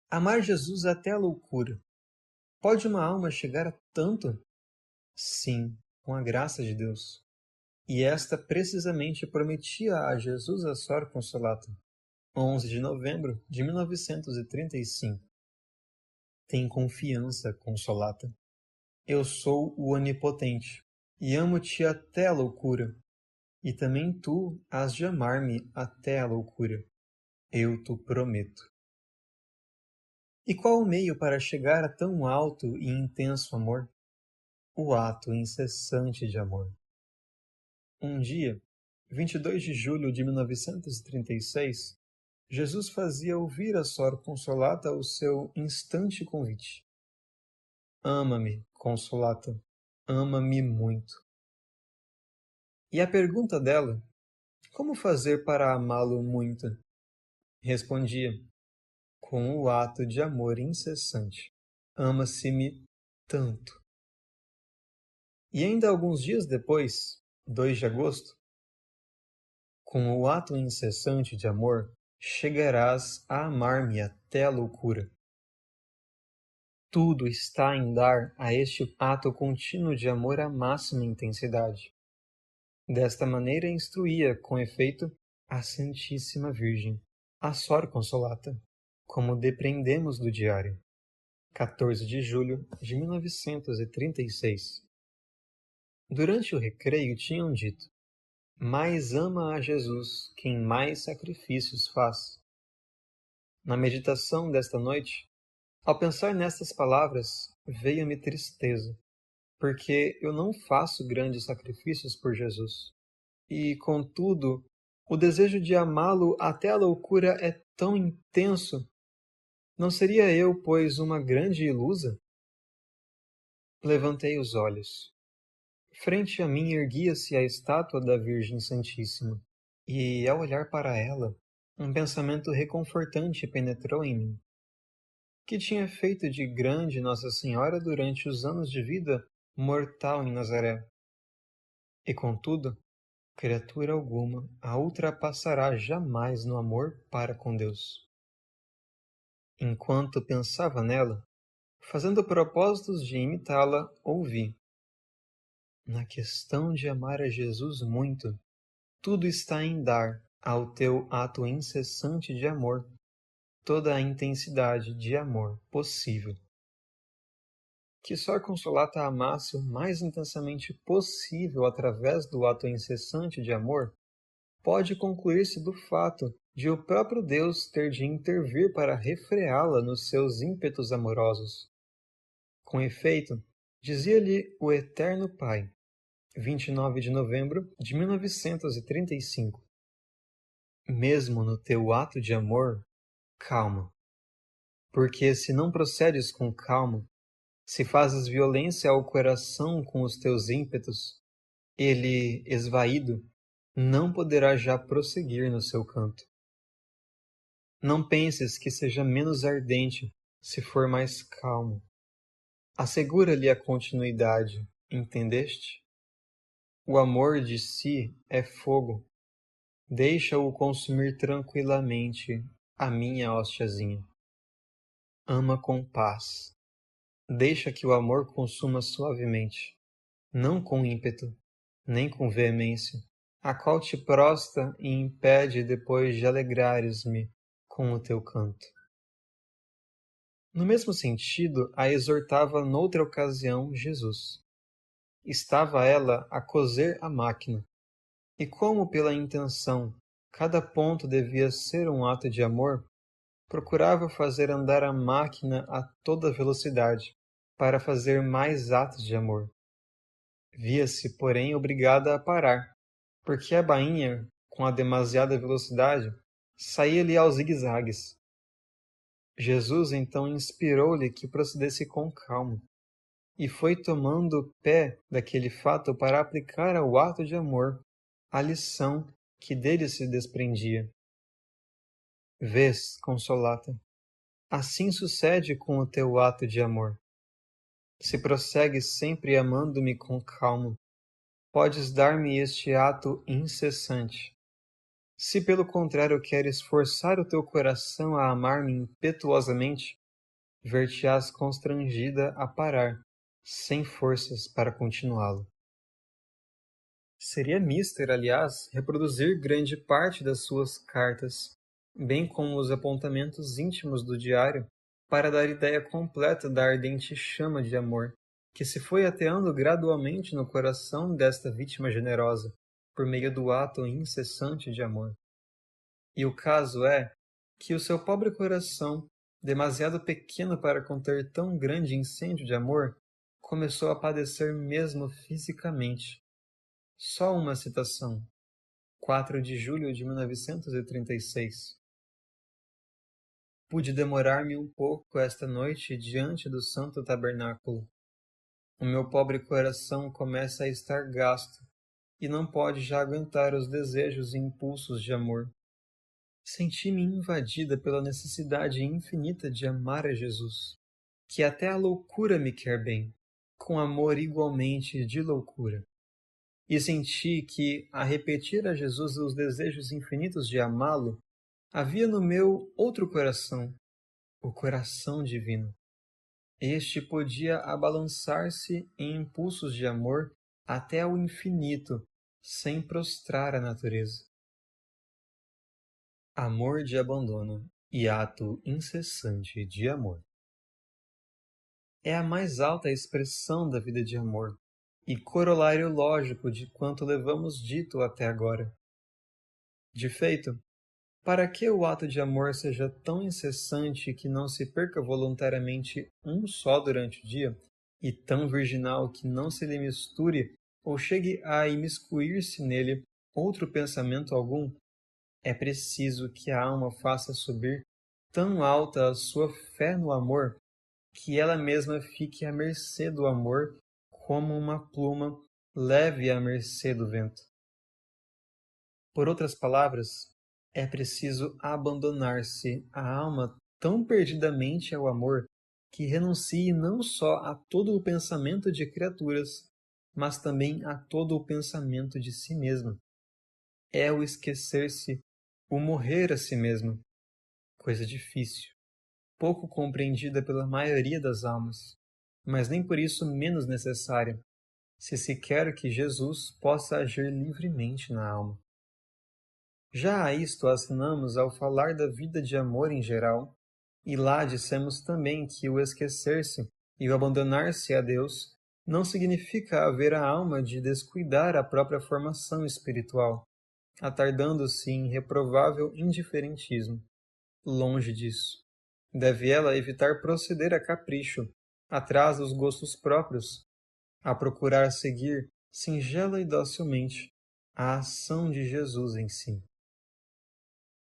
Amar Jesus até a loucura. Pode uma alma chegar a tanto? Sim, com a graça de Deus. E esta precisamente prometia a Jesus a Sor Consolata, 11 de novembro de 1935. Tem confiança, Consolata. Eu sou o Onipotente, e amo-te até a loucura, e também tu has de amar-me até a loucura. Eu te prometo. E qual o meio para chegar a tão alto e intenso amor? O ato incessante de amor. Um dia, 22 de julho de 1936, Jesus fazia ouvir a Sor Consolata o seu instante convite. Ama-me, Consolata, ama-me muito. E a pergunta dela, como fazer para amá-lo muito? Respondia, com o ato de amor incessante. Ama-se-me tanto. E ainda alguns dias depois, 2 de agosto, com o ato incessante de amor, chegarás a amar-me até a loucura. Tudo está em dar a este ato contínuo de amor a máxima intensidade. Desta maneira instruía, com efeito, a Santíssima Virgem, a Sor Consolata, como depreendemos do diário. 14 de julho de 1936. Durante o recreio tinham dito: mais ama a Jesus quem mais sacrifícios faz. Na meditação desta noite, ao pensar nestas palavras, veio-me tristeza, porque eu não faço grandes sacrifícios por Jesus. E, contudo, o desejo de amá-lo até a loucura é tão intenso. Não seria eu, pois, uma grande ilusa? Levantei os olhos. Frente a mim erguia-se a estátua da Virgem Santíssima, e, ao olhar para ela, um pensamento reconfortante penetrou em mim. Que tinha feito de grande Nossa Senhora durante os anos de vida mortal em Nazaré? E, contudo, criatura alguma a ultrapassará jamais no amor para com Deus. Enquanto pensava nela, fazendo propósitos de imitá-la, ouvi: na questão de amar a Jesus muito, tudo está em dar ao teu ato incessante de amor toda a intensidade de amor possível. Que Sor Consolata amasse o mais intensamente possível através do ato incessante de amor pode concluir-se do fato de o próprio Deus ter de intervir para refreá-la nos seus ímpetos amorosos. Com efeito, dizia-lhe o Eterno Pai, 29 de novembro de 1935, mesmo no teu ato de amor, calma, porque se não procedes com calma, se fazes violência ao coração com os teus ímpetos, ele, esvaído, não poderá já prosseguir no seu canto. Não penses que seja menos ardente se for mais calmo. Assegura-lhe a continuidade, entendeste? O amor de si é fogo. Deixa-o consumir tranquilamente a minha hostiazinha. Ama com paz. Deixa que o amor consuma suavemente, não com ímpeto, nem com veemência, a qual te prosta e impede depois de alegrares-me com o teu canto. No mesmo sentido, a exortava noutra ocasião Jesus. Estava ela a coser a máquina, e como pela intenção cada ponto devia ser um ato de amor, procurava fazer andar a máquina a toda velocidade, para fazer mais atos de amor. Via-se, porém, obrigada a parar, porque a bainha, com a demasiada velocidade, Saía-lhe aos zigue-zagues. Jesus então inspirou-lhe que procedesse com calma, e foi tomando pé daquele fato para aplicar ao ato de amor a lição que dele se desprendia. Vês, Consolata, assim sucede com o teu ato de amor. Se prossegues sempre amando-me com calma, podes dar-me este ato incessante. Se pelo contrário queres forçar o teu coração a amar-me impetuosamente, ver-te-ás constrangida a parar, sem forças para continuá-lo. Seria mister, aliás, reproduzir grande parte das suas cartas, bem como os apontamentos íntimos do diário, para dar ideia completa da ardente chama de amor que se foi ateando gradualmente no coração desta vítima generosa, por meio do ato incessante de amor. E o caso é que o seu pobre coração, demasiado pequeno para conter tão grande incêndio de amor, começou a padecer mesmo fisicamente. Só uma citação. 4 de julho de 1936. Pude demorar-me um pouco esta noite diante do santo tabernáculo. O meu pobre coração começa a estar gasto e não pode já aguentar os desejos e impulsos de amor. Senti-me invadida pela necessidade infinita de amar a Jesus, que até a loucura me quer bem, com amor igualmente de loucura. E senti que, a repetir a Jesus os desejos infinitos de amá-lo, havia no meu outro coração, o coração divino. Este podia abalançar-se em impulsos de amor até ao infinito, sem prostrar a natureza. Amor de abandono e ato incessante de amor. É a mais alta expressão da vida de amor e corolário lógico de quanto levamos dito até agora. De feito, para que o ato de amor seja tão incessante que não se perca voluntariamente um só durante o dia, e tão virginal que não se lhe misture ou chegue a imiscuir-se nele outro pensamento algum, é preciso que a alma faça subir tão alta a sua fé no amor, que ela mesma fique à mercê do amor, como uma pluma leve à mercê do vento. Por outras palavras, é preciso abandonar-se a alma tão perdidamente ao amor que renuncie não só a todo o pensamento de criaturas, mas também a todo o pensamento de si mesma. É o esquecer-se, o morrer a si mesmo, coisa difícil, pouco compreendida pela maioria das almas, mas nem por isso menos necessária, se quer que Jesus possa agir livremente na alma. Já a isto assinamos ao falar da vida de amor em geral, e lá dissemos também que o esquecer-se e o abandonar-se a Deus não significa haver a alma de descuidar a própria formação espiritual, atardando-se em reprovável indiferentismo. Longe disso. Deve ela evitar proceder a capricho, atrás dos gostos próprios, a procurar seguir, singela e docilmente, a ação de Jesus em si.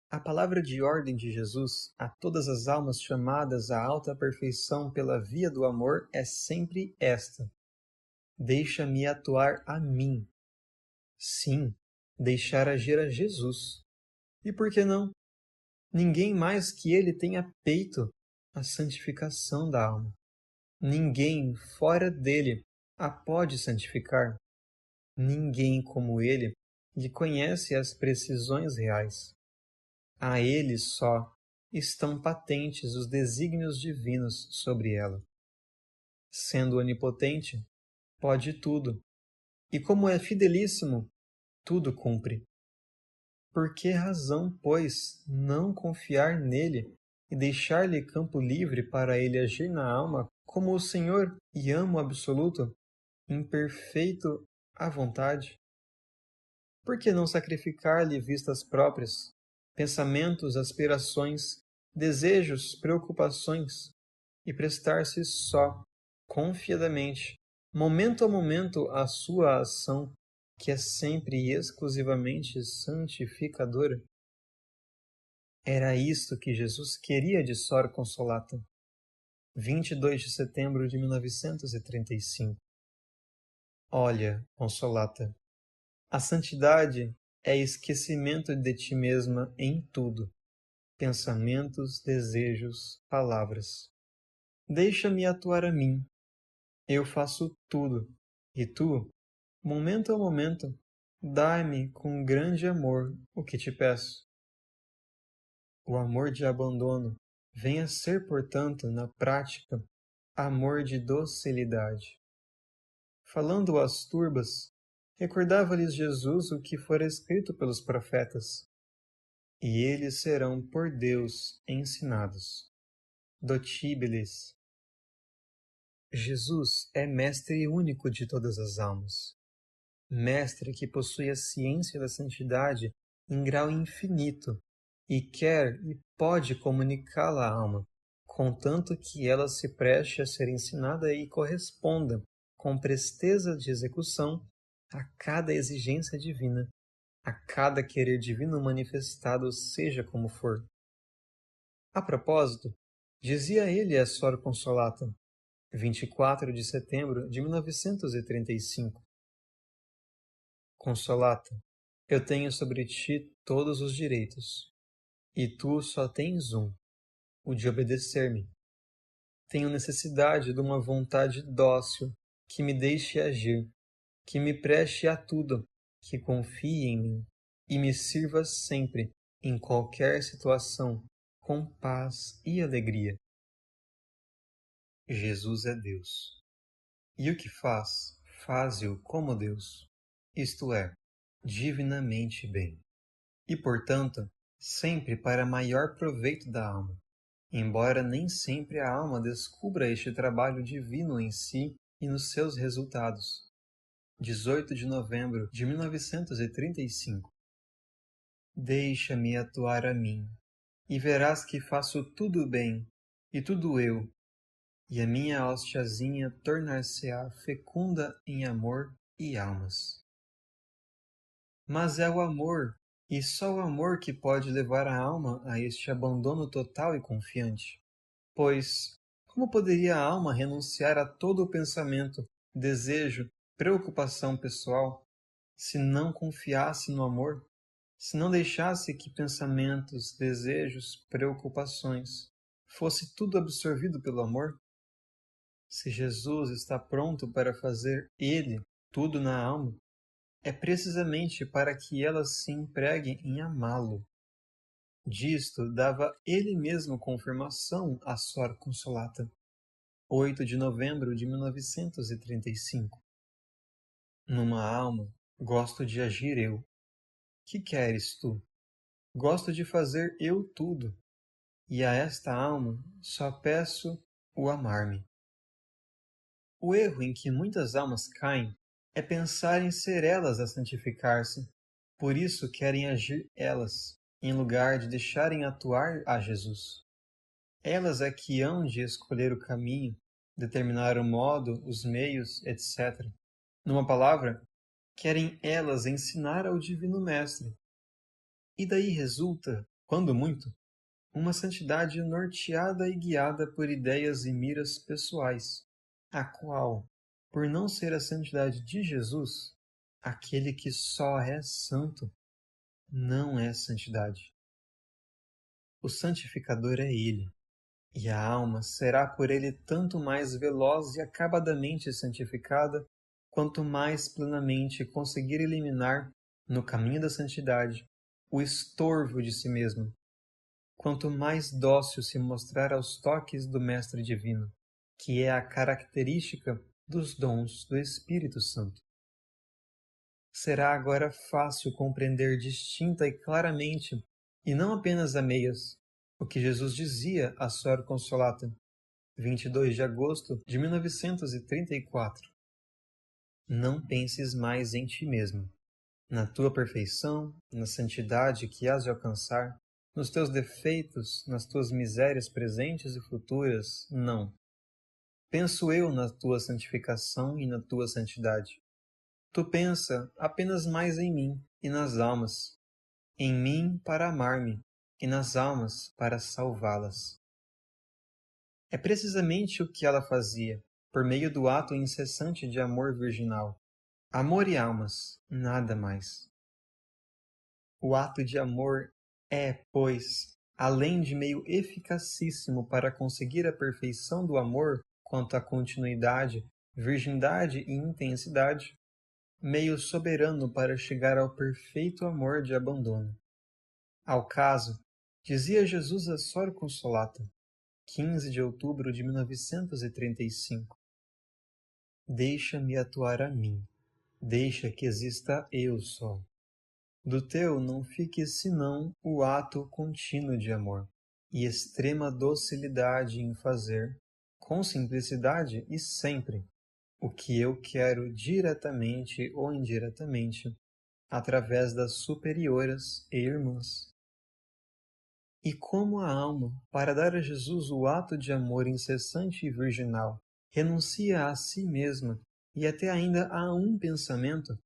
A palavra de ordem de Jesus a todas as almas chamadas à alta perfeição pela via do amor é sempre esta: deixa-me atuar a mim. Sim, deixar agir a Jesus. E por que não? Ninguém mais que ele tenha peito a santificação da alma. Ninguém fora dele a pode santificar. Ninguém como ele lhe conhece as precisões reais. A ele só estão patentes os desígnios divinos sobre ela. Sendo onipotente, pode tudo, e como é fidelíssimo, tudo cumpre. Por que razão, pois, não confiar nele e deixar-lhe campo livre para ele agir na alma como o Senhor e amo absoluto, imperfeito à vontade? Por que não sacrificar-lhe vistas próprias, pensamentos, aspirações, desejos, preocupações, e prestar-se só, confiadamente, momento a momento, à sua ação, que é sempre e exclusivamente santificadora? Era isto que Jesus queria de Sor Consolata. 22 de setembro de 1935. Olha, Consolata, a santidade é esquecimento de ti mesma em tudo, pensamentos, desejos, palavras. Deixa-me atuar a mim. Eu faço tudo, e tu, momento a momento, dai-me com grande amor o que te peço. O amor de abandono vem a ser, portanto, na prática, amor de docilidade. Falando às turbas, recordava-lhes Jesus o que fora escrito pelos profetas, e eles serão por Deus ensinados. Dotibilis. Jesus é mestre único de todas as almas, mestre que possui a ciência da santidade em grau infinito e quer e pode comunicá-la à alma, contanto que ela se preste a ser ensinada e corresponda com presteza de execução a cada exigência divina, a cada querer divino manifestado, seja como for. A propósito, dizia ele a Sor Consolata, 24 de setembro de 1935. Consolata, eu tenho sobre ti todos os direitos, e tu só tens um, o de obedecer-me. Tenho necessidade de uma vontade dócil, que me deixe agir, que me preste a tudo, que confie em mim, e me sirva sempre, em qualquer situação, com paz e alegria. Jesus é Deus. E o que faz, faze-o como Deus, isto é, divinamente bem. E, portanto, sempre para maior proveito da alma, embora nem sempre a alma descubra este trabalho divino em si e nos seus resultados. 18 de novembro de 1935. Deixa-me atuar a mim, e verás que faço tudo bem, e tudo eu, e a minha hostiazinha tornar-se-á fecunda em amor e almas. Mas é o amor, e só o amor, que pode levar a alma a este abandono total e confiante. Pois, como poderia a alma renunciar a todo o pensamento, desejo, preocupação pessoal, se não confiasse no amor, se não deixasse que pensamentos, desejos, preocupações, fosse tudo absorvido pelo amor? Se Jesus está pronto para fazer Ele tudo na alma, é precisamente para que ela se empregue em amá-lo. Disto dava ele mesmo confirmação a Sor Consolata, 8 de novembro de 1935. Numa alma, gosto de agir eu. Que queres tu? Gosto de fazer eu tudo, e a esta alma só peço o amar-me. O erro em que muitas almas caem é pensar em ser elas a santificar-se. Por isso querem agir elas, em lugar de deixarem atuar a Jesus. Elas é que hão de escolher o caminho, determinar o modo, os meios, etc. Numa palavra, querem elas ensinar ao Divino Mestre. E daí resulta, quando muito, uma santidade norteada e guiada por ideias e miras pessoais, a qual, por não ser a santidade de Jesus, aquele que só é santo, não é santidade. O santificador é Ele, e a alma será por Ele tanto mais veloz e acabadamente santificada, quanto mais plenamente conseguir eliminar, no caminho da santidade, o estorvo de si mesma, quanto mais dócil se mostrar aos toques do Mestre Divino, que é a característica dos dons do Espírito Santo. Será agora fácil compreender distinta e claramente, e não apenas a meias, o que Jesus dizia a Sor Consolata, 22 de agosto de 1934. Não penses mais em ti mesmo, na tua perfeição, na santidade que has de alcançar, nos teus defeitos, nas tuas misérias presentes e futuras, não. Penso eu na tua santificação e na tua santidade. Tu pensa apenas mais em mim e nas almas, em mim para amar-me, e nas almas para salvá-las. É precisamente o que ela fazia, por meio do ato incessante de amor virginal. Amor e almas, nada mais. O ato de amor é, pois, além de meio eficacíssimo para conseguir a perfeição do amor quanto à continuidade, virgindade e intensidade, meio soberano para chegar ao perfeito amor de abandono. Ao caso, dizia Jesus a Sor Consolata, 15 de outubro de 1935. Deixa-me atuar a mim, deixa que exista eu só. Do teu não fique senão o ato contínuo de amor e extrema docilidade em fazer, com simplicidade e sempre, o que eu quero diretamente ou indiretamente, através das superioras e irmãs. E como a alma, para dar a Jesus o ato de amor incessante e virginal, renuncia a si mesma e até ainda a um pensamento,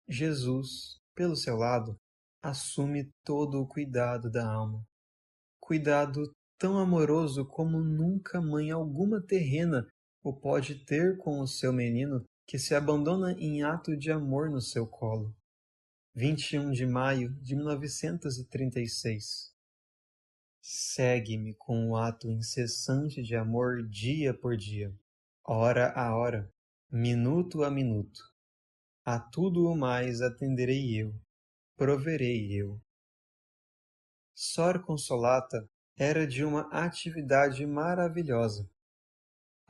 Jesus, pelo seu lado, assume todo o cuidado da alma. Cuidado tão amoroso como nunca mãe alguma terrena o pode ter com o seu menino que se abandona em ato de amor no seu colo. 21 de maio de 1936. Segue-me com o ato incessante de amor dia por dia, hora a hora, minuto a minuto. A tudo o mais atenderei eu, proverei eu. Sor Consolata era de uma atividade maravilhosa.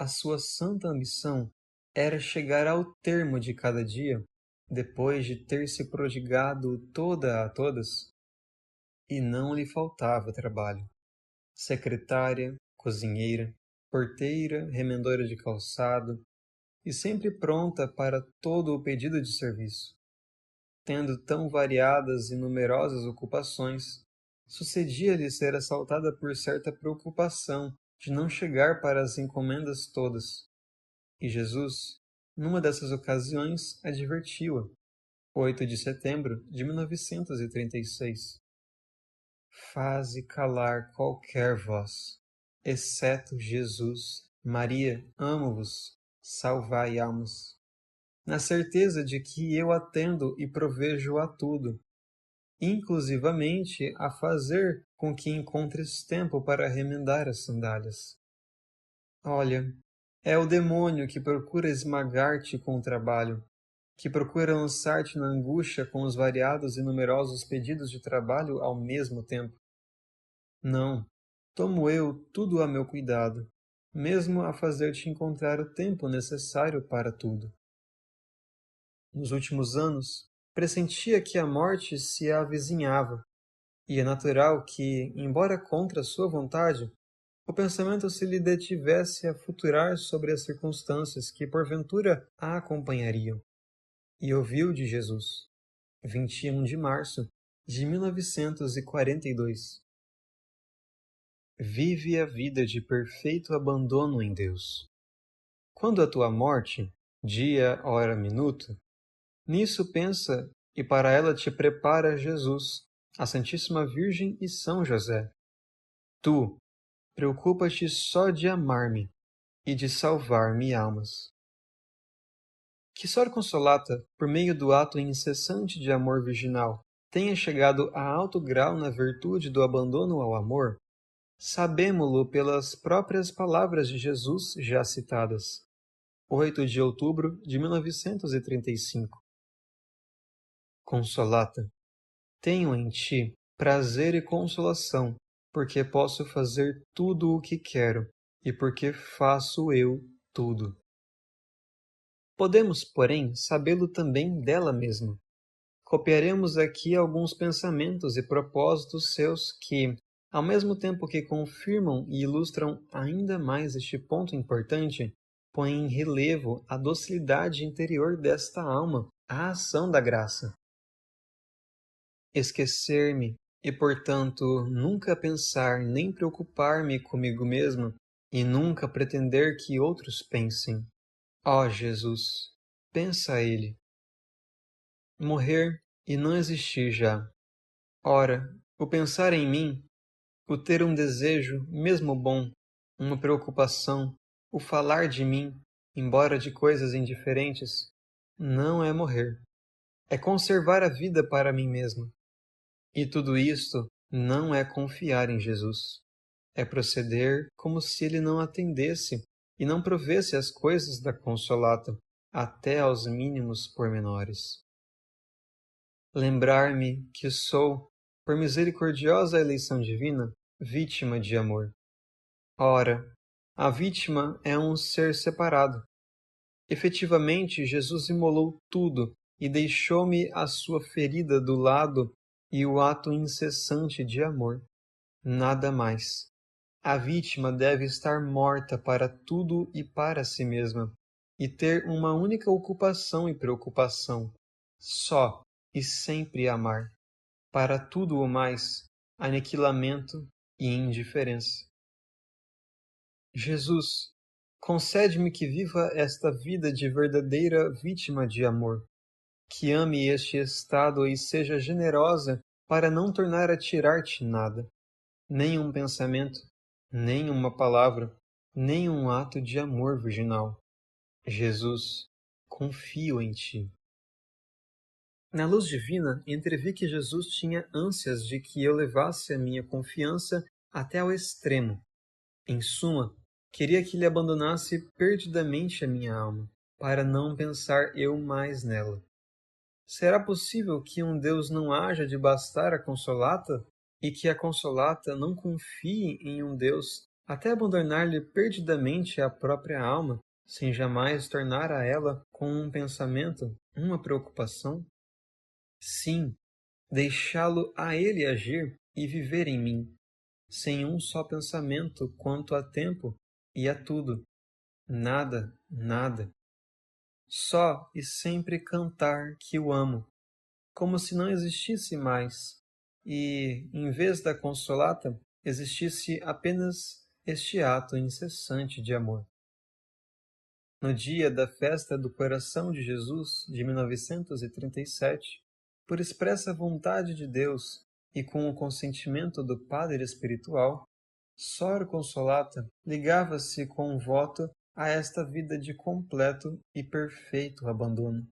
A sua santa ambição era chegar ao termo de cada dia, depois de ter se prodigado toda a todas, e não lhe faltava trabalho. Secretária, cozinheira, porteira, remendora de calçado, e sempre pronta para todo o pedido de serviço. Tendo tão variadas e numerosas ocupações, sucedia-lhe ser assaltada por certa preocupação de não chegar para as encomendas todas. E Jesus, numa dessas ocasiões, advertiu-a. 8 de setembro de 1936. Faze calar qualquer voz, exceto Jesus, Maria, amo-vos, salvai almas, na certeza de que eu atendo e provejo a tudo, inclusivamente a fazer com que encontres tempo para remendar as sandálias. Olha, é o demônio que procura esmagar-te com o trabalho, que procura lançar-te na angústia com os variados e numerosos pedidos de trabalho ao mesmo tempo. Não, tomo eu tudo a meu cuidado, mesmo a fazer-te encontrar o tempo necessário para tudo. Nos últimos anos, pressentia que a morte se avizinhava, e é natural que, embora contra sua vontade, o pensamento se lhe detivesse a futurar sobre as circunstâncias que porventura a acompanhariam. E ouviu de Jesus, 21 de março de 1942. Vive a vida de perfeito abandono em Deus. Quando a tua morte, dia, hora, minuto, nisso pensa e para ela te prepara Jesus, a Santíssima Virgem e São José. Tu, preocupa-te só de amar-me e de salvar-me almas. Que Sor Consolata, por meio do ato incessante de amor virginal, tenha chegado a alto grau na virtude do abandono ao amor, sabemo-lo pelas próprias palavras de Jesus já citadas. 8 de outubro de 1935. Consolata, tenho em ti prazer e consolação, porque posso fazer tudo o que quero e porque faço eu tudo. Podemos, porém, sabê-lo também dela mesma. Copiaremos aqui alguns pensamentos e propósitos seus que, ao mesmo tempo que confirmam e ilustram ainda mais este ponto importante, põem em relevo a docilidade interior desta alma à ação da graça. Esquecer-me e, portanto, nunca pensar nem preocupar-me comigo mesmo e nunca pretender que outros pensem. Ó Jesus, pensa a ele. Morrer e não existir já. Ora, o pensar em mim O ter um desejo, mesmo bom, uma preocupação, o falar de mim, embora de coisas indiferentes, não é morrer. É conservar a vida para mim mesmo. E tudo isto não é confiar em Jesus. É proceder como se ele não atendesse e não provesse as coisas da Consolata, até aos mínimos pormenores. Lembrar-me que sou, por misericordiosa eleição divina, vítima de amor. Ora, a vítima é um ser separado. Efetivamente, Jesus imolou tudo e deixou-me a sua ferida do lado e o ato incessante de amor. Nada mais. A vítima deve estar morta para tudo e para si mesma, e ter uma única ocupação e preocupação, só e sempre amar. Para tudo o mais, aniquilamento e indiferença. Jesus, concede-me que viva esta vida de verdadeira vítima de amor, que ame este estado e seja generosa para não tornar a tirar-te nada, nem um pensamento, nem uma palavra, nem um ato de amor virginal. Jesus, confio em ti. Na luz divina, entrevi que Jesus tinha ânsias de que eu levasse a minha confiança até ao extremo. Em suma, queria que lhe abandonasse perdidamente a minha alma, para não pensar eu mais nela. Será possível que um Deus não haja de bastar a Consolata, e que a Consolata não confie em um Deus até abandonar-lhe perdidamente a própria alma, sem jamais tornar a ela com um pensamento, uma preocupação? Sim, deixá-lo a ele agir e viver em mim, sem um só pensamento quanto a tempo e a tudo. Nada, nada. Só e sempre cantar que o amo, como se não existisse mais, e, em vez da Consolata, existisse apenas este ato incessante de amor. No dia da festa do Coração de Jesus, de 1937, por expressa vontade de Deus e com o consentimento do padre espiritual, Sor Consolata ligava-se com um voto a esta vida de completo e perfeito abandono.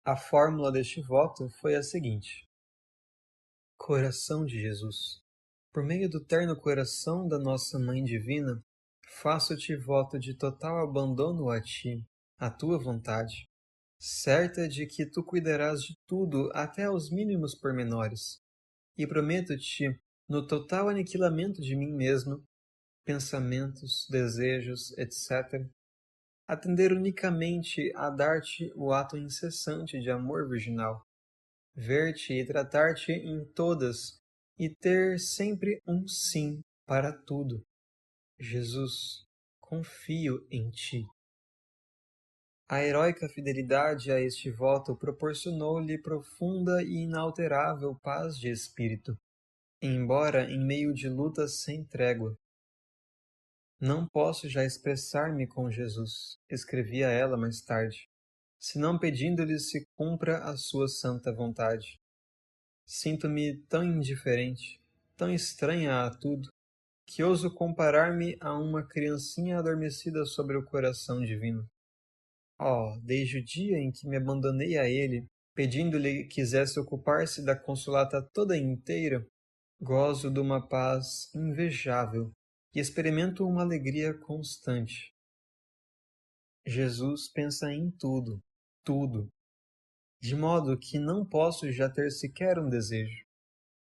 A fórmula deste voto foi a seguinte: Coração de Jesus, por meio do terno coração da nossa Mãe Divina, faço-te voto de total abandono a ti, à tua vontade, certa de que tu cuidarás de tudo até aos mínimos pormenores, e prometo-te, no total aniquilamento de mim mesmo, pensamentos, desejos, etc., atender unicamente a dar-te o ato incessante de amor virginal, ver-te e tratar-te em todas, e ter sempre um sim para tudo. Jesus, confio em ti. A heróica fidelidade a este voto proporcionou-lhe profunda e inalterável paz de espírito, embora em meio de lutas sem trégua. Não posso já expressar-me com Jesus, escrevi a ela mais tarde, senão pedindo-lhe se cumpra a sua santa vontade. Sinto-me tão indiferente, tão estranha a tudo, que ouso comparar-me a uma criancinha adormecida sobre o coração divino. Oh, desde o dia em que me abandonei a ele, pedindo-lhe que quisesse ocupar-se da Consolata toda inteira, gozo de uma paz invejável e experimento uma alegria constante. Jesus pensa em tudo, tudo, de modo que não posso já ter sequer um desejo.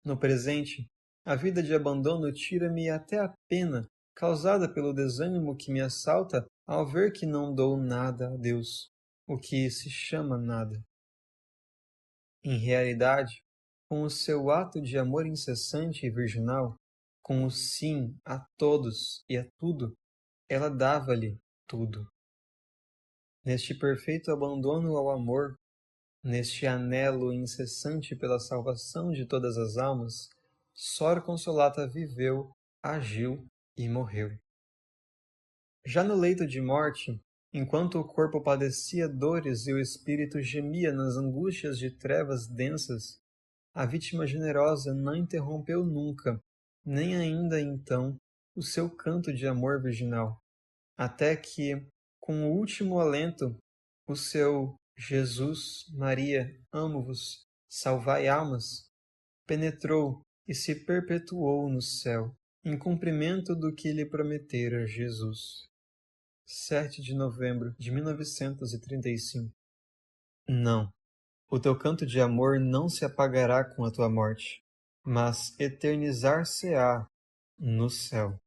No presente, a vida de abandono tira-me até a pena causada pelo desânimo que me assalta ao ver que não dou nada a Deus, o que se chama nada. Em realidade, com o seu ato de amor incessante e virginal, com o sim a todos e a tudo, ela dava-lhe tudo. Neste perfeito abandono ao amor, neste anelo incessante pela salvação de todas as almas, Sor Consolata viveu, agiu e morreu. Já no leito de morte, enquanto o corpo padecia dores e o espírito gemia nas angústias de trevas densas, a vítima generosa não interrompeu nunca, nem ainda então o seu canto de amor virginal, até que, com o último alento, o seu Jesus, Maria, amo-vos, salvai almas, penetrou e se perpetuou no céu, em cumprimento do que lhe prometera Jesus. 7 de novembro de 1935. Não, o teu canto de amor não se apagará com a tua morte, mas eternizar-se-á no céu.